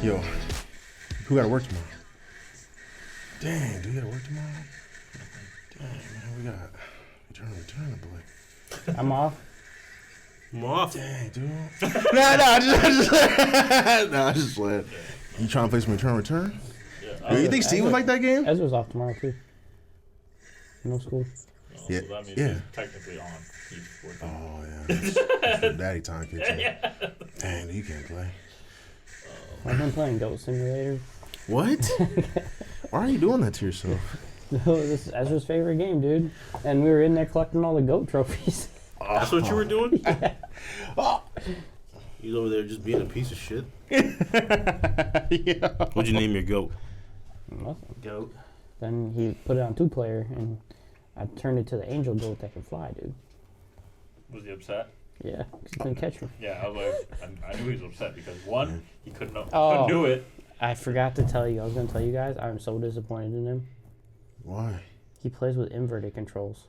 Yo, who got to work tomorrow? Dang, do you got to work tomorrow? Dang, man, we got return, boy. I'm off. I'm off. Dang, dude. I just playing. You trying to play some return? Yeah. Yo, you think Steve would like that game? Ezra's off tomorrow too. No school. Yeah. So that means Yeah. he's technically on. He's working. Oh, yeah. That's daddy time kitchen. Yeah. Dang, you can't play. I've been playing Goat Simulator. What? Why are you doing that to yourself? No, this is Ezra's favorite game, dude. And we were in there collecting all the goat trophies. That's what you were doing? Yeah. He's over there just being a piece of shit. Yeah. What'd you name your goat? Nothing. Goat. Then he put it on 2-player, and I turned it to the angel goat that can fly, dude. Was he upset? Yeah, 'cause he couldn't catch me. Yeah, I was like, I knew he was upset because one, he couldn't Oh. do it. I forgot to tell you. I was going to tell you guys. I'm so disappointed in him. Why? He plays with inverted controls.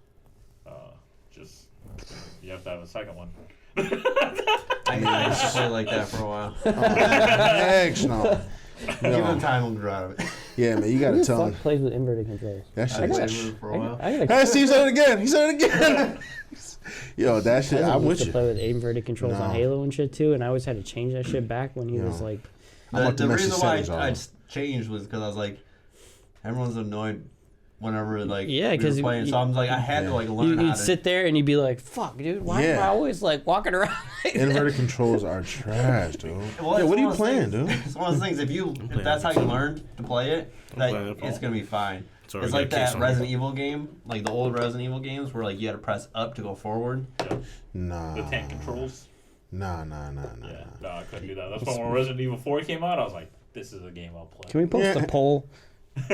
Just you have to have a second one. I used to play like that for a while. Oh, heck no. Give him time, he'll grow out of it. Yeah, man, you Who gotta the tell fuck him. plays with inverted controls? That I shit. played is- with it for a while. I gotta Hey, Steve said it again. He said it again. Yo, that shit. I I'm used with to you. play with inverted controls on No. Halo and shit too, and I always had to change that shit back when he was Yeah. like, I'm about to The mess your reason why settings I off. changed was because I was like, everyone's annoyed whenever like Yeah, we 'cause were playing. So I'm like, I had to like learn how you'd to. sit there and you'd be like, "Fuck, dude, why am I Yeah. always like walking around?" Like Inverted controls are trash, dude. Well, Yeah, it's what are one you of those playing, things- dude? It's one of those things. If that's how you learn to play it, that playing it, it's Paul. gonna be fine. It's already It's like got a case that on it. Resident Evil game, like the old Resident Evil games, where like you had to press up to go forward. Nah. The tank controls. Nah. Yeah, no, I couldn't do that. That's why when Resident Evil 4 came out, I was like, this is a game I'll play. Can we post Yeah. a poll?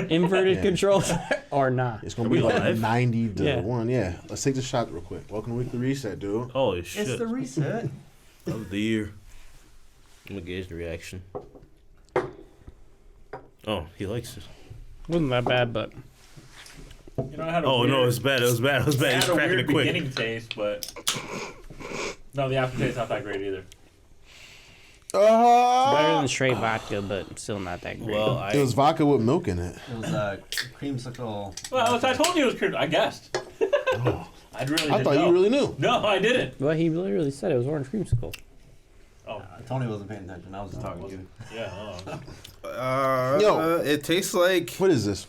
Inverted Yeah. controls or not? It's gonna Are be we like live? 90 to Yeah. 1. Yeah. Let's take the shot real quick. Welcome to Weekly Reset, dude. Holy shit. It's the reset. Of the year. I'm gonna gauge the reaction. Oh, he likes it. Wasn't that bad, but You know, I had a weird, no, it's bad. It was bad. I He's had a cracking weird it quick. beginning taste, but no, the aftertaste's not that great either. better than straight vodka, but still not that great. Well, It was vodka with milk in it. It was creamsicle. well, I told you it was cream. I guessed. Oh. I really. I didn't thought know. you really knew. No, I didn't. Well, he literally said it was orange creamsicle. Oh, Tony wasn't paying attention. I was just talking to you. yeah. No. Yo. It tastes like What is this?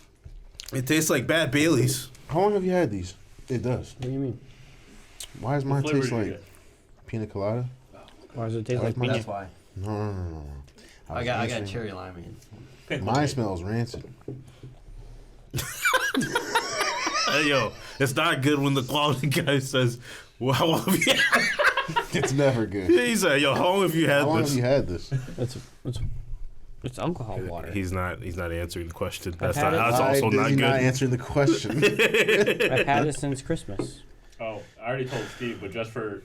Bad Bailey's. How long have you had these? It does. What do you mean? Why does mine What flavor taste did you like get? pina colada? Why does it taste Like like my- That's pina? why. No. I got cherry limeade. Mine smells rancid. Hey, yo, it's not good when the quality guy says, "Well, how long have you?" It's never good. He said, "Yo, how long have you had How long this?" have you had this? It's alcohol water. He's not answering the question. I've had it. That's Why also is not he good. not answering the question? I've had it since Christmas. Oh, I already told Steve, but just for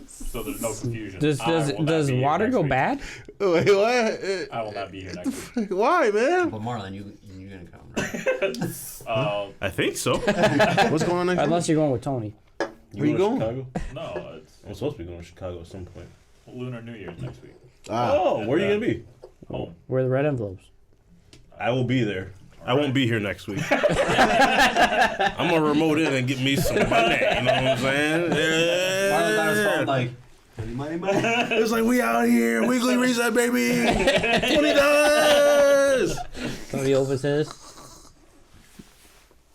so there's no confusion. Does I will not does be here water next go week. bad? Wait, what? I will not be here next week. Why, man? But Marlon, you're gonna come, right? I think so. What's going on next week? Unless you're going with Tony. Where you going? Chicago? No, it's I'm supposed to be going to Chicago at some point. Lunar New Year's next week. Oh, where are you gonna be? Home. Where are the red envelopes? I will be there. I won't be here next week. I'm gonna remote in and get me some money. You know what I'm saying? Marlon got his phone Yeah. like, money. It's like we out here, weekly reset, baby. $20. Tony opens his.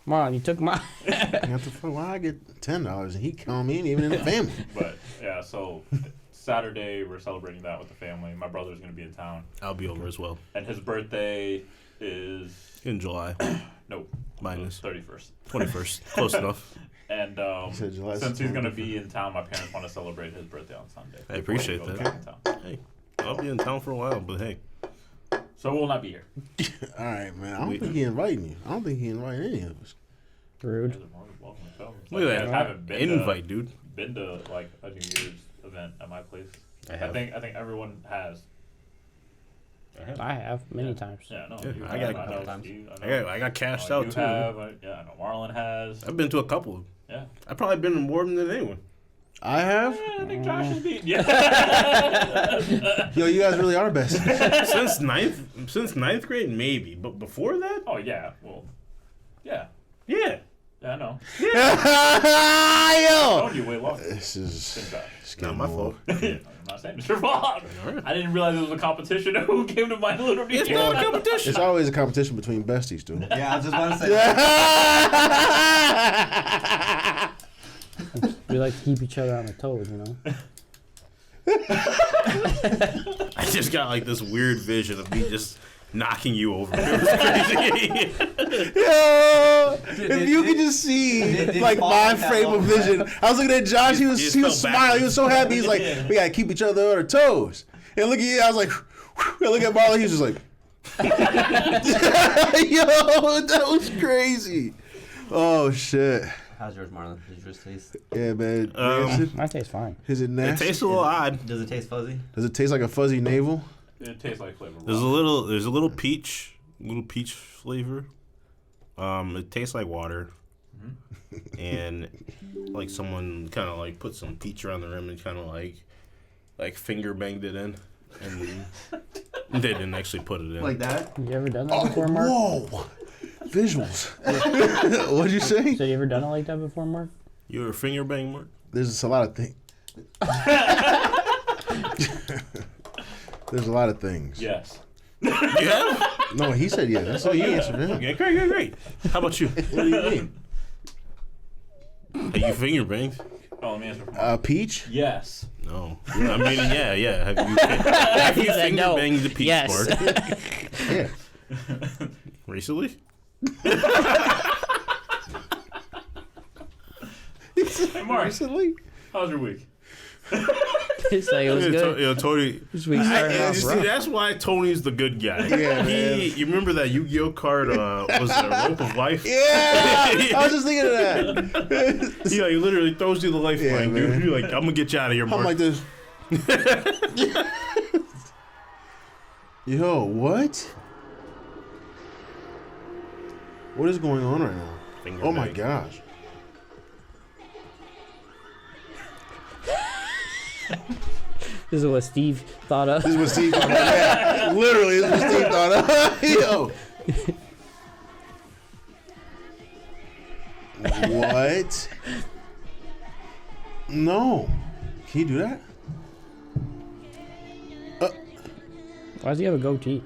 Marlon, you took mine. What the fuck? Why I get $10 and he count me ain't even in the family? But yeah, so Saturday we're celebrating that with the family. My brother's gonna be in town, I'll be over as well and his birthday is in July. nope, Minus 31st. 21st, close enough. And said July, since he's gonna September. be in town, my parents want to celebrate his birthday on Sunday. I appreciate before he that. goes back in town. Hey, I'll be in town for a while, but hey, So we'll not be here. All right, man. I don't think he inviting you. I don't think he inviting any of us. Rude. You guys are more than welcome to come. It's look like, at I that haven't invite, dude. been to like a New Year's event at my place. I I have. think everyone has. I have many times. Yeah, no. Yeah, you I have, got- I know times. Steve, I know. I got cashed you out too. have, yeah, I know Marlon has. I've been to a couple. Yeah. I've probably been to more than anyone. I have. I think Josh is beat. Yeah. Yo, you guys really are best. Since ninth grade, maybe. But before that, Oh yeah. Well. Yeah. yeah. Yeah, I know. Yo, Known you way longer this is than Josh. it's Not getting my old. fault. I'm not saying it's your fault. Alright. I didn't realize it was a competition of who came to my little It's not a competition. It's always a competition between besties, dude. Yeah, I was just about to say. We like to keep each other on the toes, you know. I just got like this weird vision of me just knocking you over. It was crazy. Yo, if you could just see did like fall my like that frame of long, vision, I was looking at Josh. He was just he was fell smiling. He was so happy. He's like, Yeah. we gotta keep each other on our toes. And look at you. I was like, and look at Marlon. He was just like, yo, that was crazy. Oh shit. How's yours, Marlon? Does yours taste? Yeah, man. Um, My tastes fine. Is it It nasty? tastes a little odd. Does it taste fuzzy? Does it taste like a fuzzy navel? It tastes like flavor. There's a little peach flavor. It tastes like water, and like someone kind of like put some peach around the rim and kind of like finger banged it in, and they didn't actually put it in. Like that? You ever done that before, Mark? Whoa. Visuals. What'd you say? So you ever done it like that before, Mark? You ever finger bang, Mark? There's a lot of things. There's a lot of things. Yes. Yeah. No, he said yeah. That's all you answered him. Okay, great. How about you? What do you mean? Have you finger banged? Oh, let me answer. For Peach? yes. No. I mean, yeah. Have you said finger no. banged the peach, Yes. Mark? Yeah. Recently? Hey, Mark, Recently? how's your week? It's like it was good. Tony. This week started off See, rough. that's why Tony's the good guy. Yeah, man. You remember that Yu-Gi-Oh card? Was it a rope of life? Yeah! I was just thinking of that. Yeah, he literally throws you the lifeline, Yeah, dude. man. You're like, I'm gonna get you out of here, Mark. I'm like this. Yo, what? What is going on right now? Finger Oh my bang. gosh. This is what Steve thought of. This is what Steve thought of. Yeah, literally, this is what Steve thought of. Yo. What? No. Can you do that? Why does he have a goatee?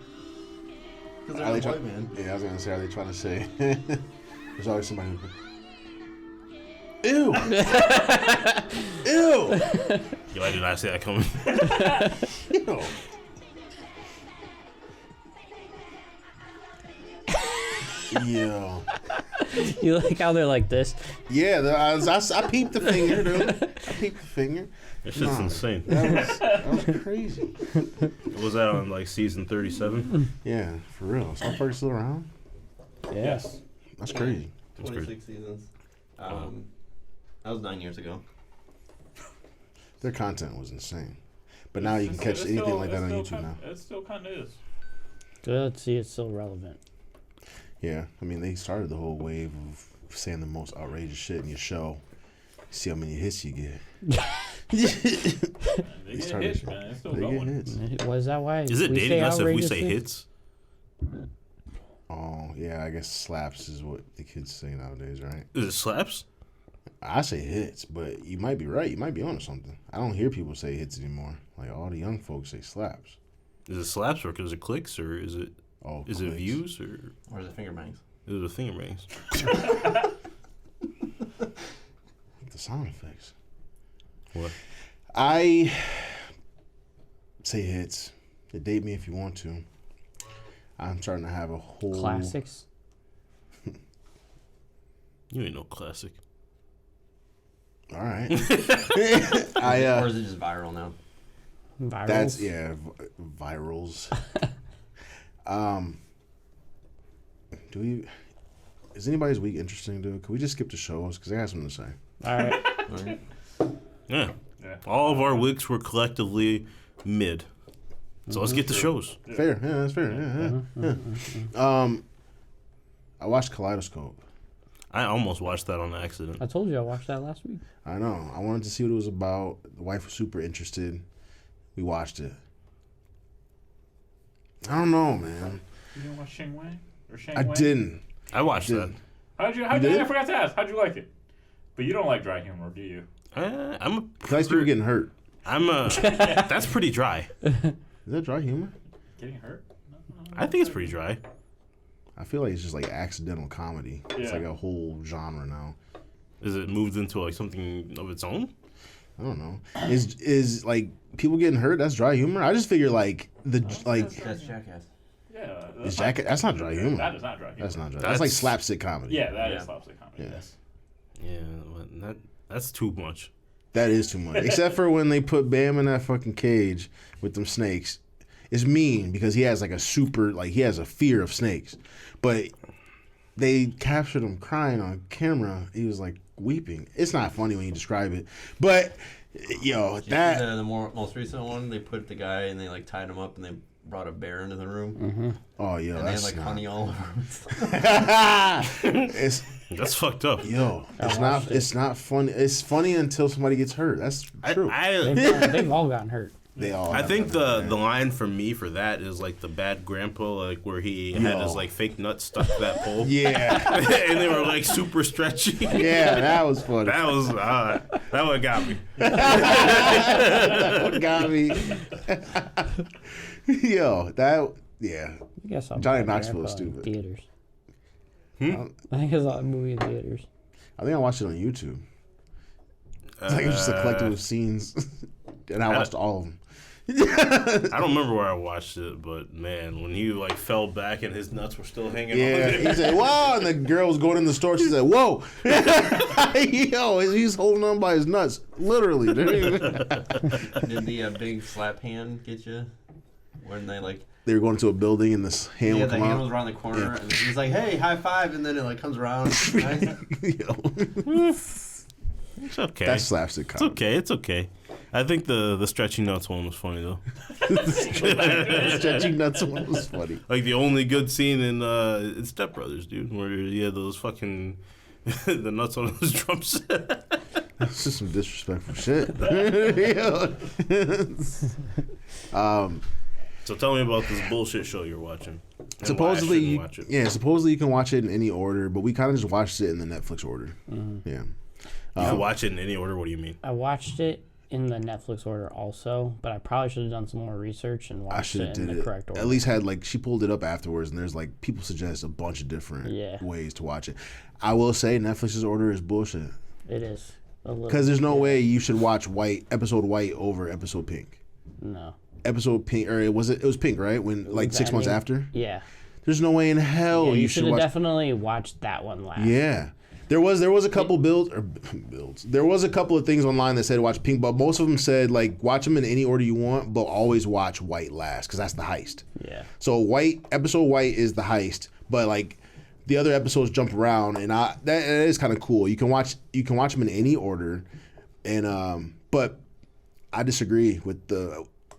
Because Are they they're a try- white man. Yeah, I was gonna say, are they trying to say? There's always somebody who. Ew! Ew! Yo, I did not see that coming. Ew! Yo. You like how they're like this? Yeah, I peeped the finger, dude. I peeped the finger. That shit's Nah. insane. That was crazy. Was that on like season 37? Yeah, for real. Is South Park still around? Yes. That's crazy. 26 seasons. That was 9 years ago. Their content was insane. But now you can catch It's anything still- like that on it's YouTube still now. It still kind of is. Good. Let's see. It's still relevant. Yeah, I mean, they started the whole wave of saying the most outrageous shit in your show. See how many hits you get. They get started hits, shit. man. It's still They get going. hits. Was that why? Is it we dating say us if we say outrageously? hits? Oh, yeah, I guess slaps is what the kids say nowadays, right? Is it slaps? I say hits, but you might be right. You might be onto something. I don't hear people say hits anymore. Like, all the young folks say slaps. Is it slaps or is it clicks or is it Oh, is it clicks. views or Or is it finger bangs? is it a finger bangs? The sound effects. What? I say hits. Date me if you want to. I'm starting to have a whole Classics. You ain't no classic. All right. Or I is it just viral now? Virals. that's virals. Do we? Is anybody's week interesting, dude? Can we just skip the shows? Because I got something to say. All right. Alright. Yeah. Yeah. All of our weeks were collectively mid. So let's get the shows. Fair, yeah, that's fair. Yeah. I watched Kaleidoscope. I almost watched that on accident. I told you I watched that last week. I know. I wanted to see what it was about. The wife was super interested. We watched it. I don't know, man. You didn't watch Shang Wei or Shang I Wei? didn't. I watched that. How'd you? did? I forgot to ask. How'd you like it? But you don't like dry humor, do you? I'm a. He likes people getting hurt. I'm a. That's pretty dry. Is that dry humor? Getting hurt? No. I think it's pretty dry. I feel like it's just like accidental comedy. It's Yeah. like a whole genre now. Is it moved into like something of its own? I don't know. Is like people getting hurt? That's dry humor. I just figure like That's Jackass. Yeah. is Jackass. That's not dry humor. That is not dry humor. That's not dry. That's like slapstick comedy. Yeah, that is Yeah. slapstick comedy. Yeah. Yes. Yeah, but that's too much. That is too much. Except for when they put Bam in that fucking cage with them snakes. It's mean because he has like he has a fear of snakes. But they captured him crying on camera. He was like weeping. It's not funny when you describe it. But yo, that The most recent one, they put the guy and they like tied him up and they brought a bear into the room. oh yo, And they had that's like not, honey all over him. it's That's fucked up. it's not funny. It's funny until somebody gets hurt. That's true. They've all gotten hurt. They all I have think that. the line for me for that is like the bad grandpa, like where he had his like fake nuts stuck to that pole. Yeah. And they were like super stretchy. Yeah, that was funny. That was that one got me. That got me. Yo, yeah. I guess Johnny Knoxville is stupid. Theaters. Hmm? I think it's a movie in theaters. I think I watched it on YouTube. It's like it was just a collective of scenes, and I watched all of them. I don't remember where I watched it, but man, when he like fell back and his nuts were still hanging Yeah, on. he said, "Wow!" And the girl was going in the store. She said, "Whoa!" Yo, he's holding on by his nuts, literally. Did the big slap hand get you? When they like They were going to a building, and this hand yeah, would the come hand out. was around the corner, Yeah. and he's like, "Hey, high five!" And then it like comes around. Nice. Yo. It's okay. That's slapstick It's comedy. okay. It's okay. I think the stretchy nuts one was funny though. Stretching nuts one was funny. Like the only good scene in Step Brothers, dude, where he had those fucking the nuts on his drum set. That's just some disrespectful shit. So tell me about this bullshit show you're watching. And Supposedly, why I shouldn't watch it. yeah. Supposedly, you can watch it in any order, but we kind of just watched it in the Netflix order. Yeah. You can watch it in any order. What do you mean? I watched it in the Netflix order also, but I probably should have done some more research and I watched should it have in did the it. correct order. At least had like she pulled it up afterwards, and there's like people suggest a bunch of different ways to watch it. I will say Netflix's order is bullshit It is. because there's no way you should watch episode White over episode Pink. No. Episode Pink, or it was Pink, right? When like 6 months after. Yeah. There's no way in hell Yeah, you you should should have watch. definitely watched that one last. Yeah. There was a couple builds. There was a couple of things online that said watch Pink, but most of them said like watch them in any order you want, but always watch White last because that's the heist. Yeah. So episode White is the heist, but like the other episodes jump around, and that is kind of cool. You can watch them in any order, and but I disagree with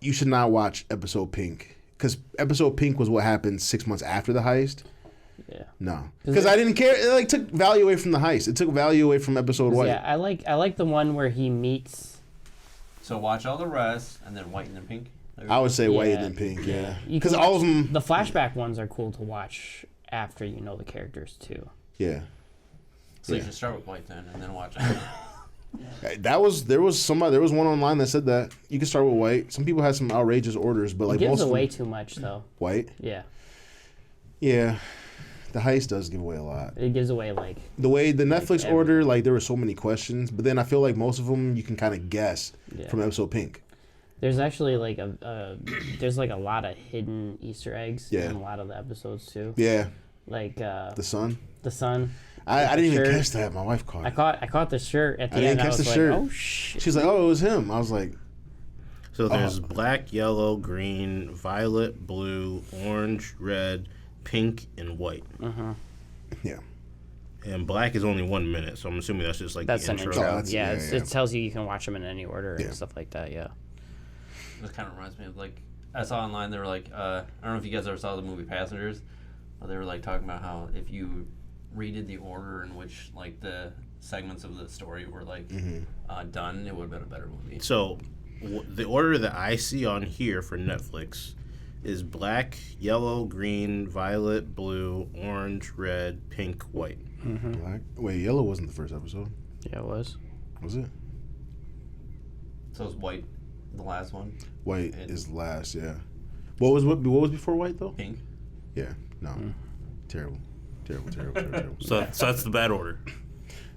you should not watch episode Pink because episode Pink was what happened 6 months after the heist. Yeah. No, because I didn't care. It like took value away from the heist. It took value away from episode White. Yeah, I like the one where he meets. So watch all the rest, and then White and then Pink. I would say White Yeah. and then Pink. Yeah, You because can all of them. The flashback ones are cool to watch after you know the characters too. Yeah, So you Yeah. should start with White then, and then watch. there was one online that said that you can start with White. Some people had some outrageous orders, but like It gives most away of them, too much though. White. Yeah. Yeah, the heist does give away a lot. It gives away like The way the Netflix everything. order, like there were so many questions, but then I feel like most of them you can kind of guess Yeah. from episode Pink. there's actually like there's like a lot of hidden Easter eggs Yeah. in a lot of the episodes too. Yeah, Like the sun. the sun. I didn't even shirt. catch that. My wife caught I it. caught the shirt at the I didn't end. I catch was the like, shirt. oh shit. She's like, "Oh, it was him." I was like, So there's black, yellow, green, violet, blue, orange, red, pink, and white. "Yeah." Mm-hmm. And black is only 1 minute, so I'm assuming that's just like That's the an intro. intro. that's- Yeah, yeah. it tells you can watch them in any order Yeah. and stuff like that. Yeah. This kind of reminds me of like I saw online. They were like, I don't know if you guys ever saw the movie Passengers, but they were like talking about how if you redid the order in which like the segments of the story were like done, it would have been a better movie. So, the order that I see on here for Netflix is black, yellow, green, violet, blue, orange, red, pink, white. Black. Wait, yellow wasn't the first episode. Yeah, it was. Was it? So is white the last one? White is last. Yeah. What was before white though? Pink. Yeah. No. Terrible. Terrible. So that's the bad order.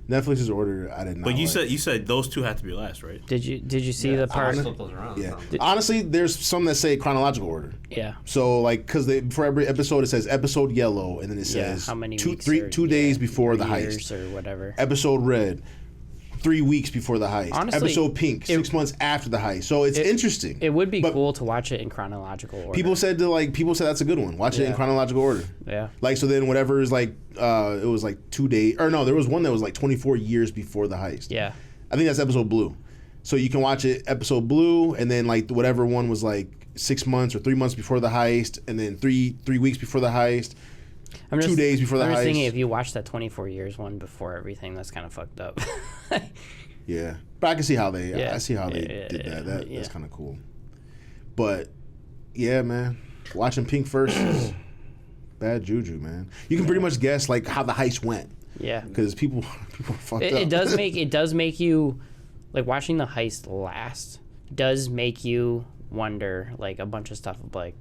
Netflix's order, I did not. But you like. said those two have to be last, right? Did you see the part? Flip those around. Yeah. So. Honestly, there's some that say chronological order. Yeah. So like, because for every episode it says episode yellow, and then it Yeah. says How many two weeks or, days before the years heist. or whatever. Episode red, 3 weeks before the heist. Honestly, episode pink, 6 months after the heist. So it's interesting. It would be But cool to watch it in chronological order. People said that's a good one. Watch it in Yeah. chronological order. Yeah. Like, so then whatever is like, it was like 2 days, or no, there was one that was like 24 years before the heist. Yeah. I think that's episode blue. So you can watch it episode blue, and then like whatever one was like 6 months or 3 months before the heist, and then three weeks before the heist. I'm 2 days before the I'm just heist. thinking if you watch that 24 years one before everything, that's kind of fucked up. Yeah, but I can see how they. Yeah. I see how they Yeah, did that. That's yeah. kind of cool. But yeah, man, watching Pink first is bad juju, man. You can pretty much guess like how the heist went Yeah. because people are fucked up. It does make you like watching the heist last does make you wonder like a bunch of stuff of like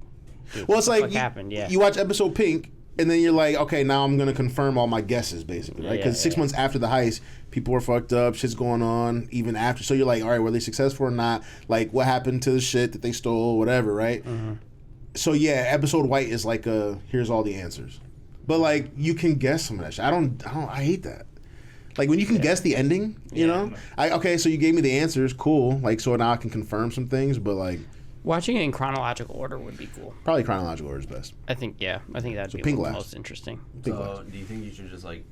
dude, Well, it's what the like fuck happened. Yeah. you watch episode Pink, and then you're like, okay, now I'm gonna confirm all my guesses, basically, right? Because Yeah, 6 yeah. months after the heist, people were fucked up, shit's going on, even after. So you're like, all right, were they successful or not? Like, what happened to the shit that they stole, whatever, right? So yeah, episode White is like here's all the answers, but like you can guess some of that shit. I hate that. Like when you can guess the ending, you know? Okay, so you gave me the answers, cool. Like so now I can confirm some things, but like Watching it in chronological order would be cool. probably chronological order is best. I think that'd be Pink one of last. the most interesting. Pink So last. do you think you should just like?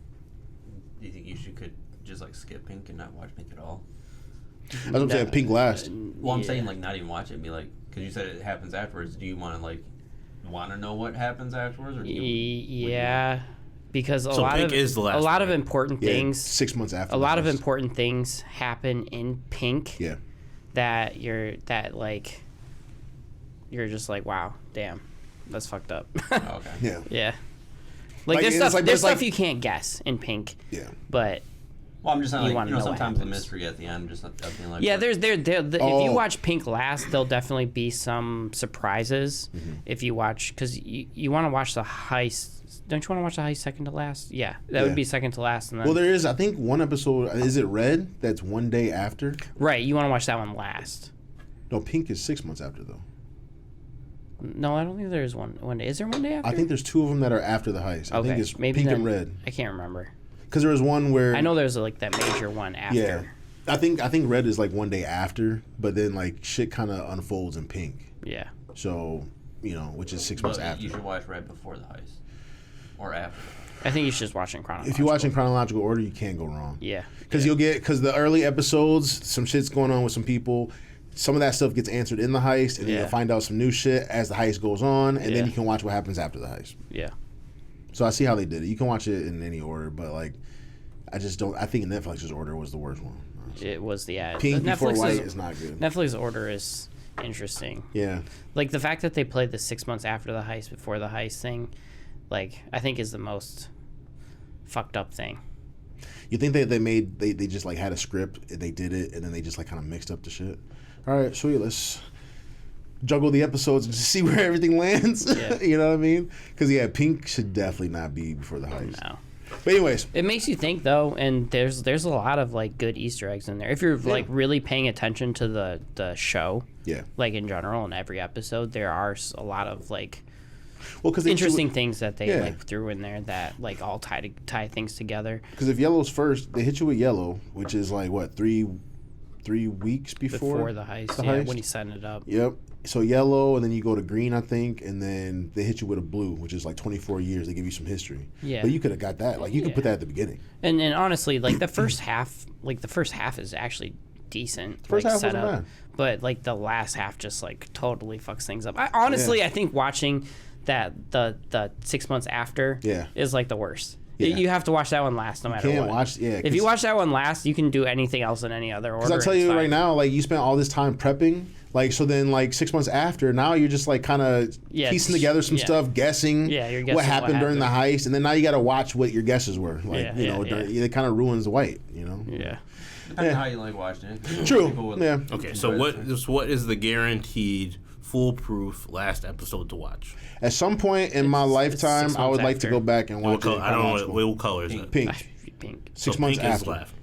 Do you think you could just like skip Pink and not watch Pink at all? That's what I'm saying. Pink last. Well, I'm Yeah. saying like not even watch it. And be like, because you said it happens afterwards. Do you want to like want to know what happens afterwards, or do you? Yeah, because So Pink is the last a lot of one. important Yeah, things. 6 months after. A lot of the heist. important things happen in Pink. Yeah. That you're just like, wow, damn, that's fucked up. Oh, okay. Yeah. Yeah. Like, Like, there's it's stuff, like- there's there's stuff like- you can't guess in Pink, Yeah. but Well, I'm just saying, You like, wanna you know, know what sometimes the happens. mystery at the end just of being like, yeah, what- there's if Oh. you watch Pink last, there'll definitely be some surprises. Mm-hmm. If you watch, because you want to watch the heist. Don't you want to watch the heist second to last? Yeah, that Yeah. would be second to last, and then Well, there is, I think, one episode. Is it Red? That's one day after. right, you want to watch that one last. No, Pink is 6 months after though. No, I don't think there's one. Is there one day after? I think there's two of them that are after the heist. I Okay, think it's maybe Pink then, and Red. I can't remember. Because there was one where I know there's like that major one after. Yeah, I think Red is like one day after, but then like shit kind of unfolds in Pink. Yeah. So which is 6 months But after. you should watch right before the heist, or after. I think you should just watch in chronological. If you watch in chronological order, you can't go wrong. Yeah. Because because the early episodes, some shit's going on with some people. Some of that stuff gets answered in the heist, and then Yeah. you'll find out some new shit as the heist goes on, and Yeah. then you can watch what happens after the heist. Yeah. So I see how they did it. You can watch it in any order, but like, I just don't. I think Netflix's order was the worst one. honestly. It was the ad. Pink before White Netflix's is not good. Netflix order is interesting. Yeah, Like the fact that they played the 6 months after the heist before the heist thing, like I think is the most fucked up thing. you think they just like had a script and they did it, and then they just like kind of mixed up the shit. All right, sweet. Let's juggle the episodes and just see where everything lands. Yeah. You know what I mean? Because Pink should definitely not be before the heist. No. But anyways, It makes you think though, and there's a lot of like good Easter eggs in there. If you're like really paying attention to the show, yeah. like in general in every episode, there are a lot of like Well, because interesting things that they Yeah. like threw in there that like all tie things together Because if Yellow's first, they hit you with Yellow, which is like what 3 weeks before the heist. the Yeah, heist? when he's setting it up. Yep. So Yellow, and then you go to Green, I think, and then they hit you with a Blue, which is like 24 years. They give you some history. Yeah. But you could have got that. Like you could put Yeah. that at the beginning. And honestly, like the first half is actually decent. First like, half set wasn't up. bad. But like the last half just like totally fucks things up. I think watching that the 6 months after Yeah. is like the worst. Yeah. You have to watch that one last, no matter Can't what. watch. Yeah. If you watch that one last, you can do anything else in any other order. Because I tell it's you fine. right now, like you spent all this time prepping, like so then like 6 months after, now you're just like kind of Yeah, piecing together some yeah. stuff, guessing, Yeah, you're guessing what happened during the happened. heist, and then now you got to watch what your guesses were. Like Yeah, you know, yeah. it kind of ruins the white. You know. Yeah. Depends on how you like watching it. True. People would Yeah. Okay, so what is the guaranteed foolproof last episode to watch? At some point in my It's lifetime, 6 I would months like to after. go back and watch it. I don't know chronological. what color is it. Pink. Pink. 6 So months Pink is after. left.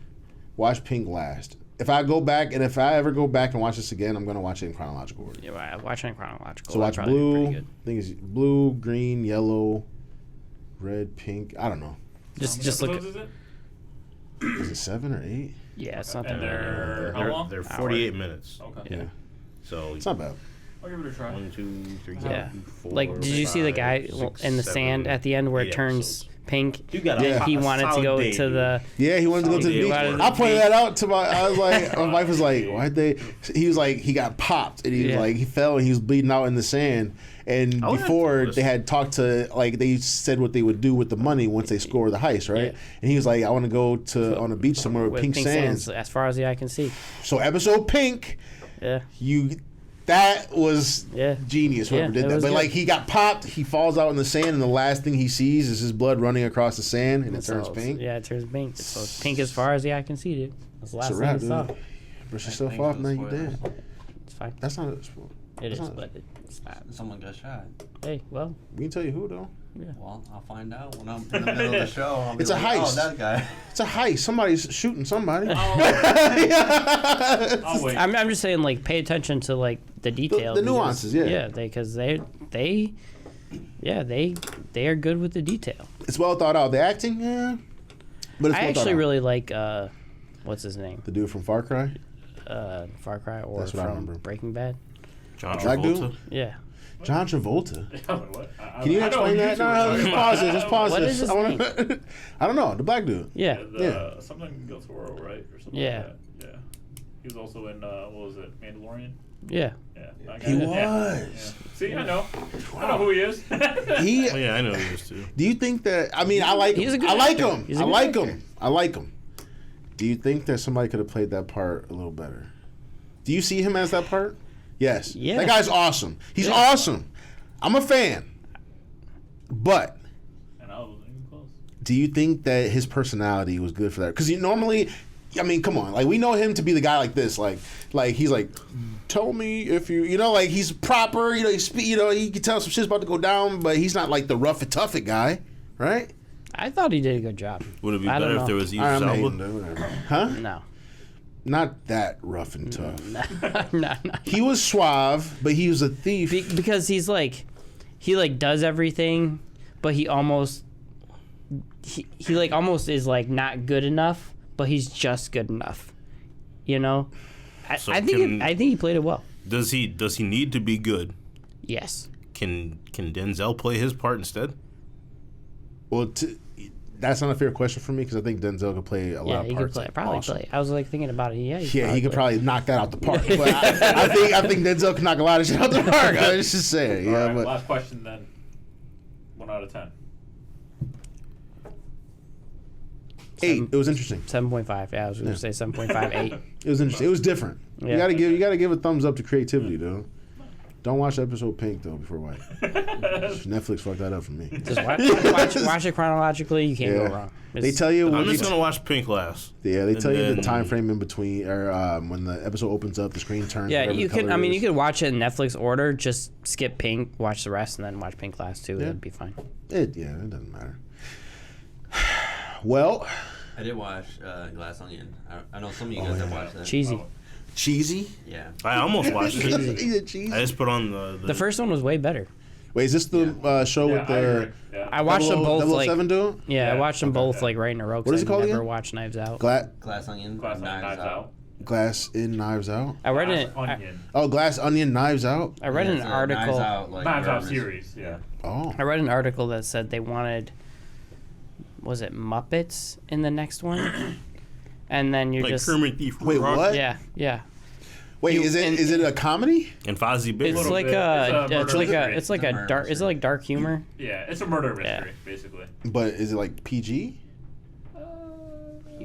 Watch Pink last. If I go back and if I ever go back and watch this again, I'm gonna watch it in chronological order. Yeah, watching chronological. So watch that'd probably be blue. pretty good. I think it's blue, green, yellow, red, pink. I don't know. Just look. Episodes At, is it? Is it 7 or 8? yeah, it's not that And bad. they're how long? They're 48 minutes. Okay. Yeah. So It's not bad. I'll give it a try. 1, 2, 3, Yeah. 4, Like, did you see the guy 5, 6, in the 7, sand at the end where it 8 turns episodes. pink? You got Yeah. He wanted to go to the. Yeah, he wanted to go to the Solid beach. day. I pointed that out to I was like, my wife was like, why'd they? He was like, he got popped and he was Yeah. like, he fell and he was bleeding out in the sand. And Oh, yeah. before they had talked to, like, they said what they would do with the money once they score the heist, right? Yeah. And he was like, I want to go to on a beach somewhere with, pink sands. as far as the eye can see. So episode Pink, Yeah. that was Yeah. genius. Whoever Yeah, did it that, was but good. like he got popped, he falls out in the sand, and the last thing he sees is his blood running across the sand, and it turns So, pink. Yeah, it turns pink. So it's pink as far as the eye can see, dude. That's the last It's a thing wrap, you saw. dude. Brush yourself Thanks off, for now the you spoilers. dead. It's fine. That's not a spoiler. It That's is, not- but it's not. Someone got shot. Hey, well, We can tell you who though. Well, I'll find out when I'm in the middle of the show. I'll be It's a like, heist. Oh, that guy. It's a heist. Somebody's shooting somebody. I'll wait. I'm just saying, like, pay attention to like the detail. the because- nuances, yeah. Yeah, because they are good with the detail. It's well thought out. The acting, yeah, but it's I well thought actually out. really like what's his name? The dude from Far Cry. Far Cry or That's what I from remember. Breaking Bad. John Black Travolta. dude? Yeah. John Travolta. I was like, what? Can you I know explain who that? you two No, were no, talking just about. pause it. Just pause What this. is his I wanna- I don't know. The black dude. Yeah. Something Guilty World, right? Or something Yeah. like that. Yeah. He was also in, what was it, Mandalorian? Yeah. Yeah. that He guy. Yeah. was. Yeah. See, I know. I know who he is. He. Oh yeah, I know he is too. Do you think that? I mean, I like. He's a him. good I like actor. him. He's a I good like actor. him. I like him. Do you think that somebody could have played that part a little better? Do you see him as that part? Yes. Yes. That guy's awesome. He's Yeah. awesome. I'm a fan. But And I wasn't even close. do you think that his personality was good for that? Because normally, I mean, come on, like we know him to be the guy like this, like he's like, tell me if you know, like he's proper, you know, he can tell some shit's about to go down, but he's not like the rough and tough it guy, right? I thought he did a good job. Would it be I don't better if know. there was Idris I'm Elba? hating, dude, whatever. Huh? No. Not that rough and tough. No. He was suave, but he was a thief. Because he's like, he like does everything, but he almost, he like almost is like not good enough, but he's just good enough. You know, So I think he played it well. Does he need to be good? Yes. Can Denzel play his part instead? Well, that's not a fair question for me because I think Denzel could play a lot Yeah, of he parts. could play. Probably awesome. play. I was like thinking about it. Yeah. He could probably knock that out the park. But I think Denzel can knock a lot of shit out the park. I was just saying. All Yeah, right, but last question then. 1 out of 10. 8. It was interesting. 7.5. Yeah, I was going to say 7.5, 8. It was interesting. It was different. Yeah. You gotta give a thumbs up to creativity, though. Don't watch episode Pink though before White. Netflix fucked that up for me. Just watch it chronologically. You can't Yeah. go wrong. They tell you I'm when just you gonna watch Pink last. yeah, they and tell you the then- time frame in between, or when the episode opens up, the screen turns. Yeah, whatever you the can. color I mean, is. you could watch it in Netflix order. Just skip Pink, watch the rest, and then watch Pink last too. Yeah. It'd be fine. It doesn't matter. Well, I did watch Glass Onion. I know some of you guys have watched that. Cheesy. cheesy. Yeah. I almost watched it. Is it cheesy? I just put on the The first one was way better. Wait, is this the show Yeah, with I the agree. Yeah. I watched them both like 007 dude? yeah, I Yeah, watched them okay, both yeah. like right in a row. What is it called Never again? watched Knives Out. Glass Onion. Glass Knives Out. Glass in Knives Out. I read Glass an Onion. Oh, Glass Onion Knives Out. I read Yeah, an it's a article. Knives Out, like, Knives Out bourbon. series, yeah. Oh, I read an article that said they wanted, was it Muppets in the next one? And then you're like just Kermit the Wait, Frog. what? yeah. Wait, is it a comedy? And Fozzie Bear. It's little like bit. It's a murder mystery. it's like a Murder dark. Is it mystery. like dark humor? Yeah, it's a murder mystery, Yeah. basically. But is it like PG?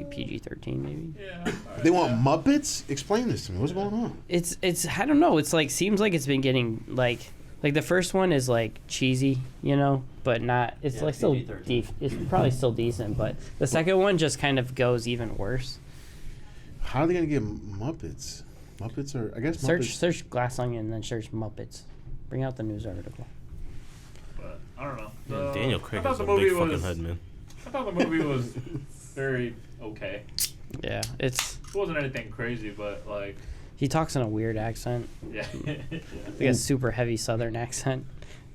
PG-13 maybe. Yeah. They want Muppets? Explain this to me. What's going on? It's I don't know. It's like seems like it's been getting like the first one is like cheesy, you know, but not. It's Yeah, like still PG-13. it's probably still decent, but the second one just kind of goes even worse. How are they gonna get Muppets? Muppets are, I guess. Search Glass Onion and then search Muppets. Bring out the news article. But I don't know. Yeah, Daniel Craig I thought has a the movie big fucking was- head, man. I thought the movie was very okay. Yeah, it's It wasn't anything crazy, but like, he talks in a weird accent, yeah, like a super heavy Southern accent.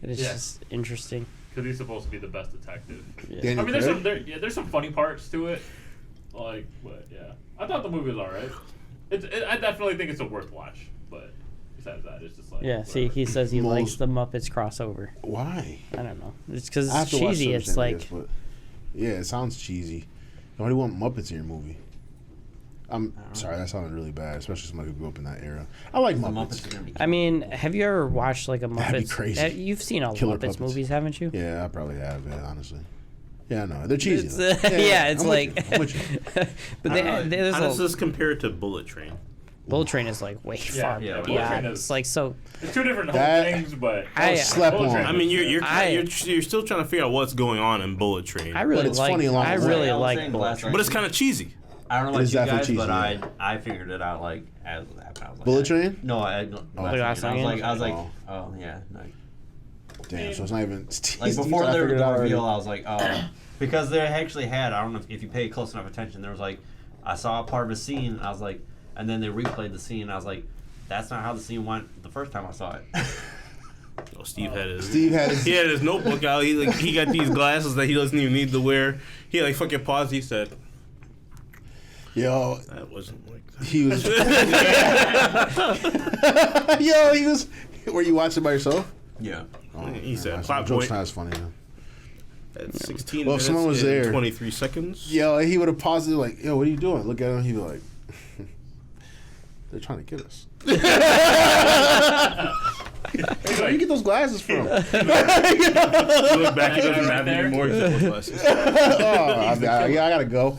It's Yeah. just interesting. because he's supposed to be the best detective. Yeah. Daniel I mean, Craig? there's some funny parts to it, like, but yeah, I thought the movie was alright. I definitely think it's a worth watch, but besides that, it's just like Yeah, see, whatever. he says he Most- likes the Muppets crossover. Why? I don't know. It's because I have it's to watch cheesy. to It's understand like, this, but yeah, it sounds cheesy. Nobody want Muppets in your movie. I'm sorry, that sounded really bad, especially somebody who grew up in that era. I like The Muppets. Muppets are gonna be. I mean, have you ever watched like a Muppets? That'd be crazy. You've seen all Killer Muppets puppets. movies, haven't you? Yeah, I probably have, man, honestly. Yeah, I know. They're cheesy. It's, though. yeah, it's I'm like. with you. I'm with you. But I don't know, there's how does a this compare to Bullet Train? Bullet Train is like way Yeah, far yeah, beyond. Bullet Train is- It's like so. It's two different whole That- things, but I slept Bullet on. Train I mean, you're I- still trying to figure out what's going on in Bullet Train. I really it's like. funny along I the way. really I was like saying Bullet Glass Train. but it's kind of cheesy. I don't know It about is you definitely guys, cheesy, but yeah. I figured it out like as it happened. I was like, Bullet Train? No, I Glass Onion? I was like, Oh. oh yeah, no. Damn, so it's not even. Like before I the figured it out already. reveal, I was like, oh, because they actually had. I don't know if you pay close enough attention. There was like, I saw a part of a scene. And I was like, and then they replayed the scene. And I was like, that's not how the scene went the first time I saw it. Oh, Steve had his. Steve had his. He had his notebook out. He got these glasses that he doesn't even need to wear. He like fucking paused. He said, Yo, "That wasn't like that." he was. Yo, he was. Were you watching by yourself? Yeah. Oh, He said, that's- "Plot joke's point." not as funny. Though. At 16 Well, if minutes someone was and there- 23 seconds. Yo, he would have paused it like, yo, what are you doing? Look at him. He'd be like, they're trying to get us. Where do you get those glasses from? You look back, he doesn't have any more glasses. I gotta go.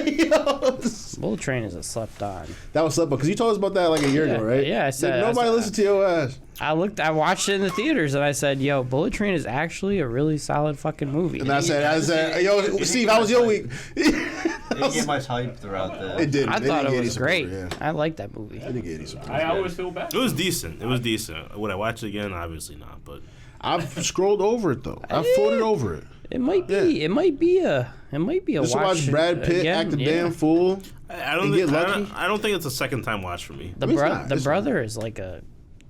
Yo, Bullet Train is a slept on. that was slept because you told us about that like a year ago, right? Yeah, I said- nobody I said- listened to your ass. I watched it in the theaters, and I said, "Yo, Bullet Train is actually a really solid fucking movie." And I said, yo, Steve, how was your week? It didn't get much hype throughout the. It didn't. I They thought didn't it get any was support, great. Yeah. I like that movie. They didn't get any support. I always feel bad. It was decent. It was decent. Would I watch it again? Obviously not. But I've scrolled over it though. I've floated over it. It might be. Yeah. It might be a. Just to watch Brad Pitt again, act a yeah. damn fool. I don't And think. get lucky? I don't think it's a second time watch for me. The I mean, it's not. the It's brother is like a.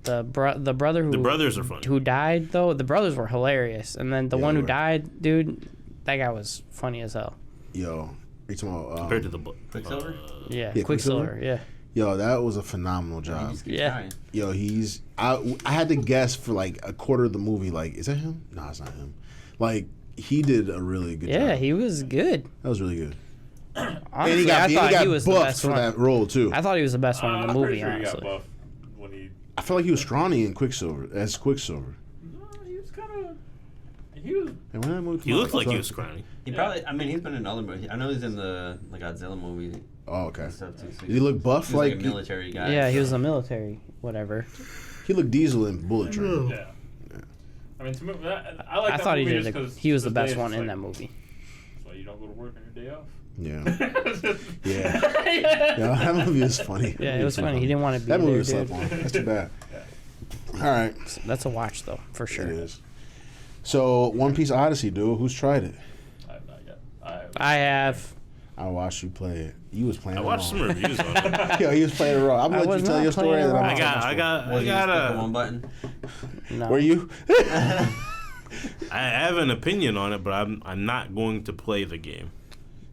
The brother who The brothers are funny. who died though. The brothers were hilarious, and then the Yeah, one they who were. died, dude, that guy was funny as hell. Yo, you talking about, Compared to the book. Quicksilver? Yeah, Yeah, Quicksilver. Quicksilver? Yeah, yo, that was a phenomenal He job. just keeps Yeah. trying. Yo, I had to guess for like a quarter of the movie. Like, is that him? No, it's not him. Like, he did a really good yeah, job. he was good. That was really good. Honestly, I thought he was the buffed best for one. that role too. I thought he was the best one in the I'm movie. pretty sure he got Honestly, buffed when he. I felt like he was scrawny in Quicksilver as Quicksilver. No, he was kind of. He was. And when that movie He came looked out, like I he thought- was scrawny. He probably. I mean, he's been in other movies. I know he's in the Godzilla movie Oh, okay. and stuff too. So Did he look buff he was like a like military guy. yeah, he so- was a military, whatever. he looked Diesel in Bullet Train? Yeah. I mean, to me, I like I that thought he movie did. just 'cause He was to the this best day, one it's in like, that movie. That's why you don't go to work on your day off. Yeah. Yeah. Yeah, that movie is funny. Yeah, it was funny. He didn't want to be That movie there, was slept dude. on. That's too bad. All right. That's a watch though, for sure. It is. So, One Piece Odyssey, dude. Who's tried it? I have not yet. I have. I watched you play it. You was playing I it watched some wrong. reviews on it. Yo, he was playing it wrong. I'm I gonna let was you tell not your story. playing And then it I'm wrong. gonna tell my Was he just clicking I one button? No. story. Were you? I have an opinion on it, but I'm not going to play the game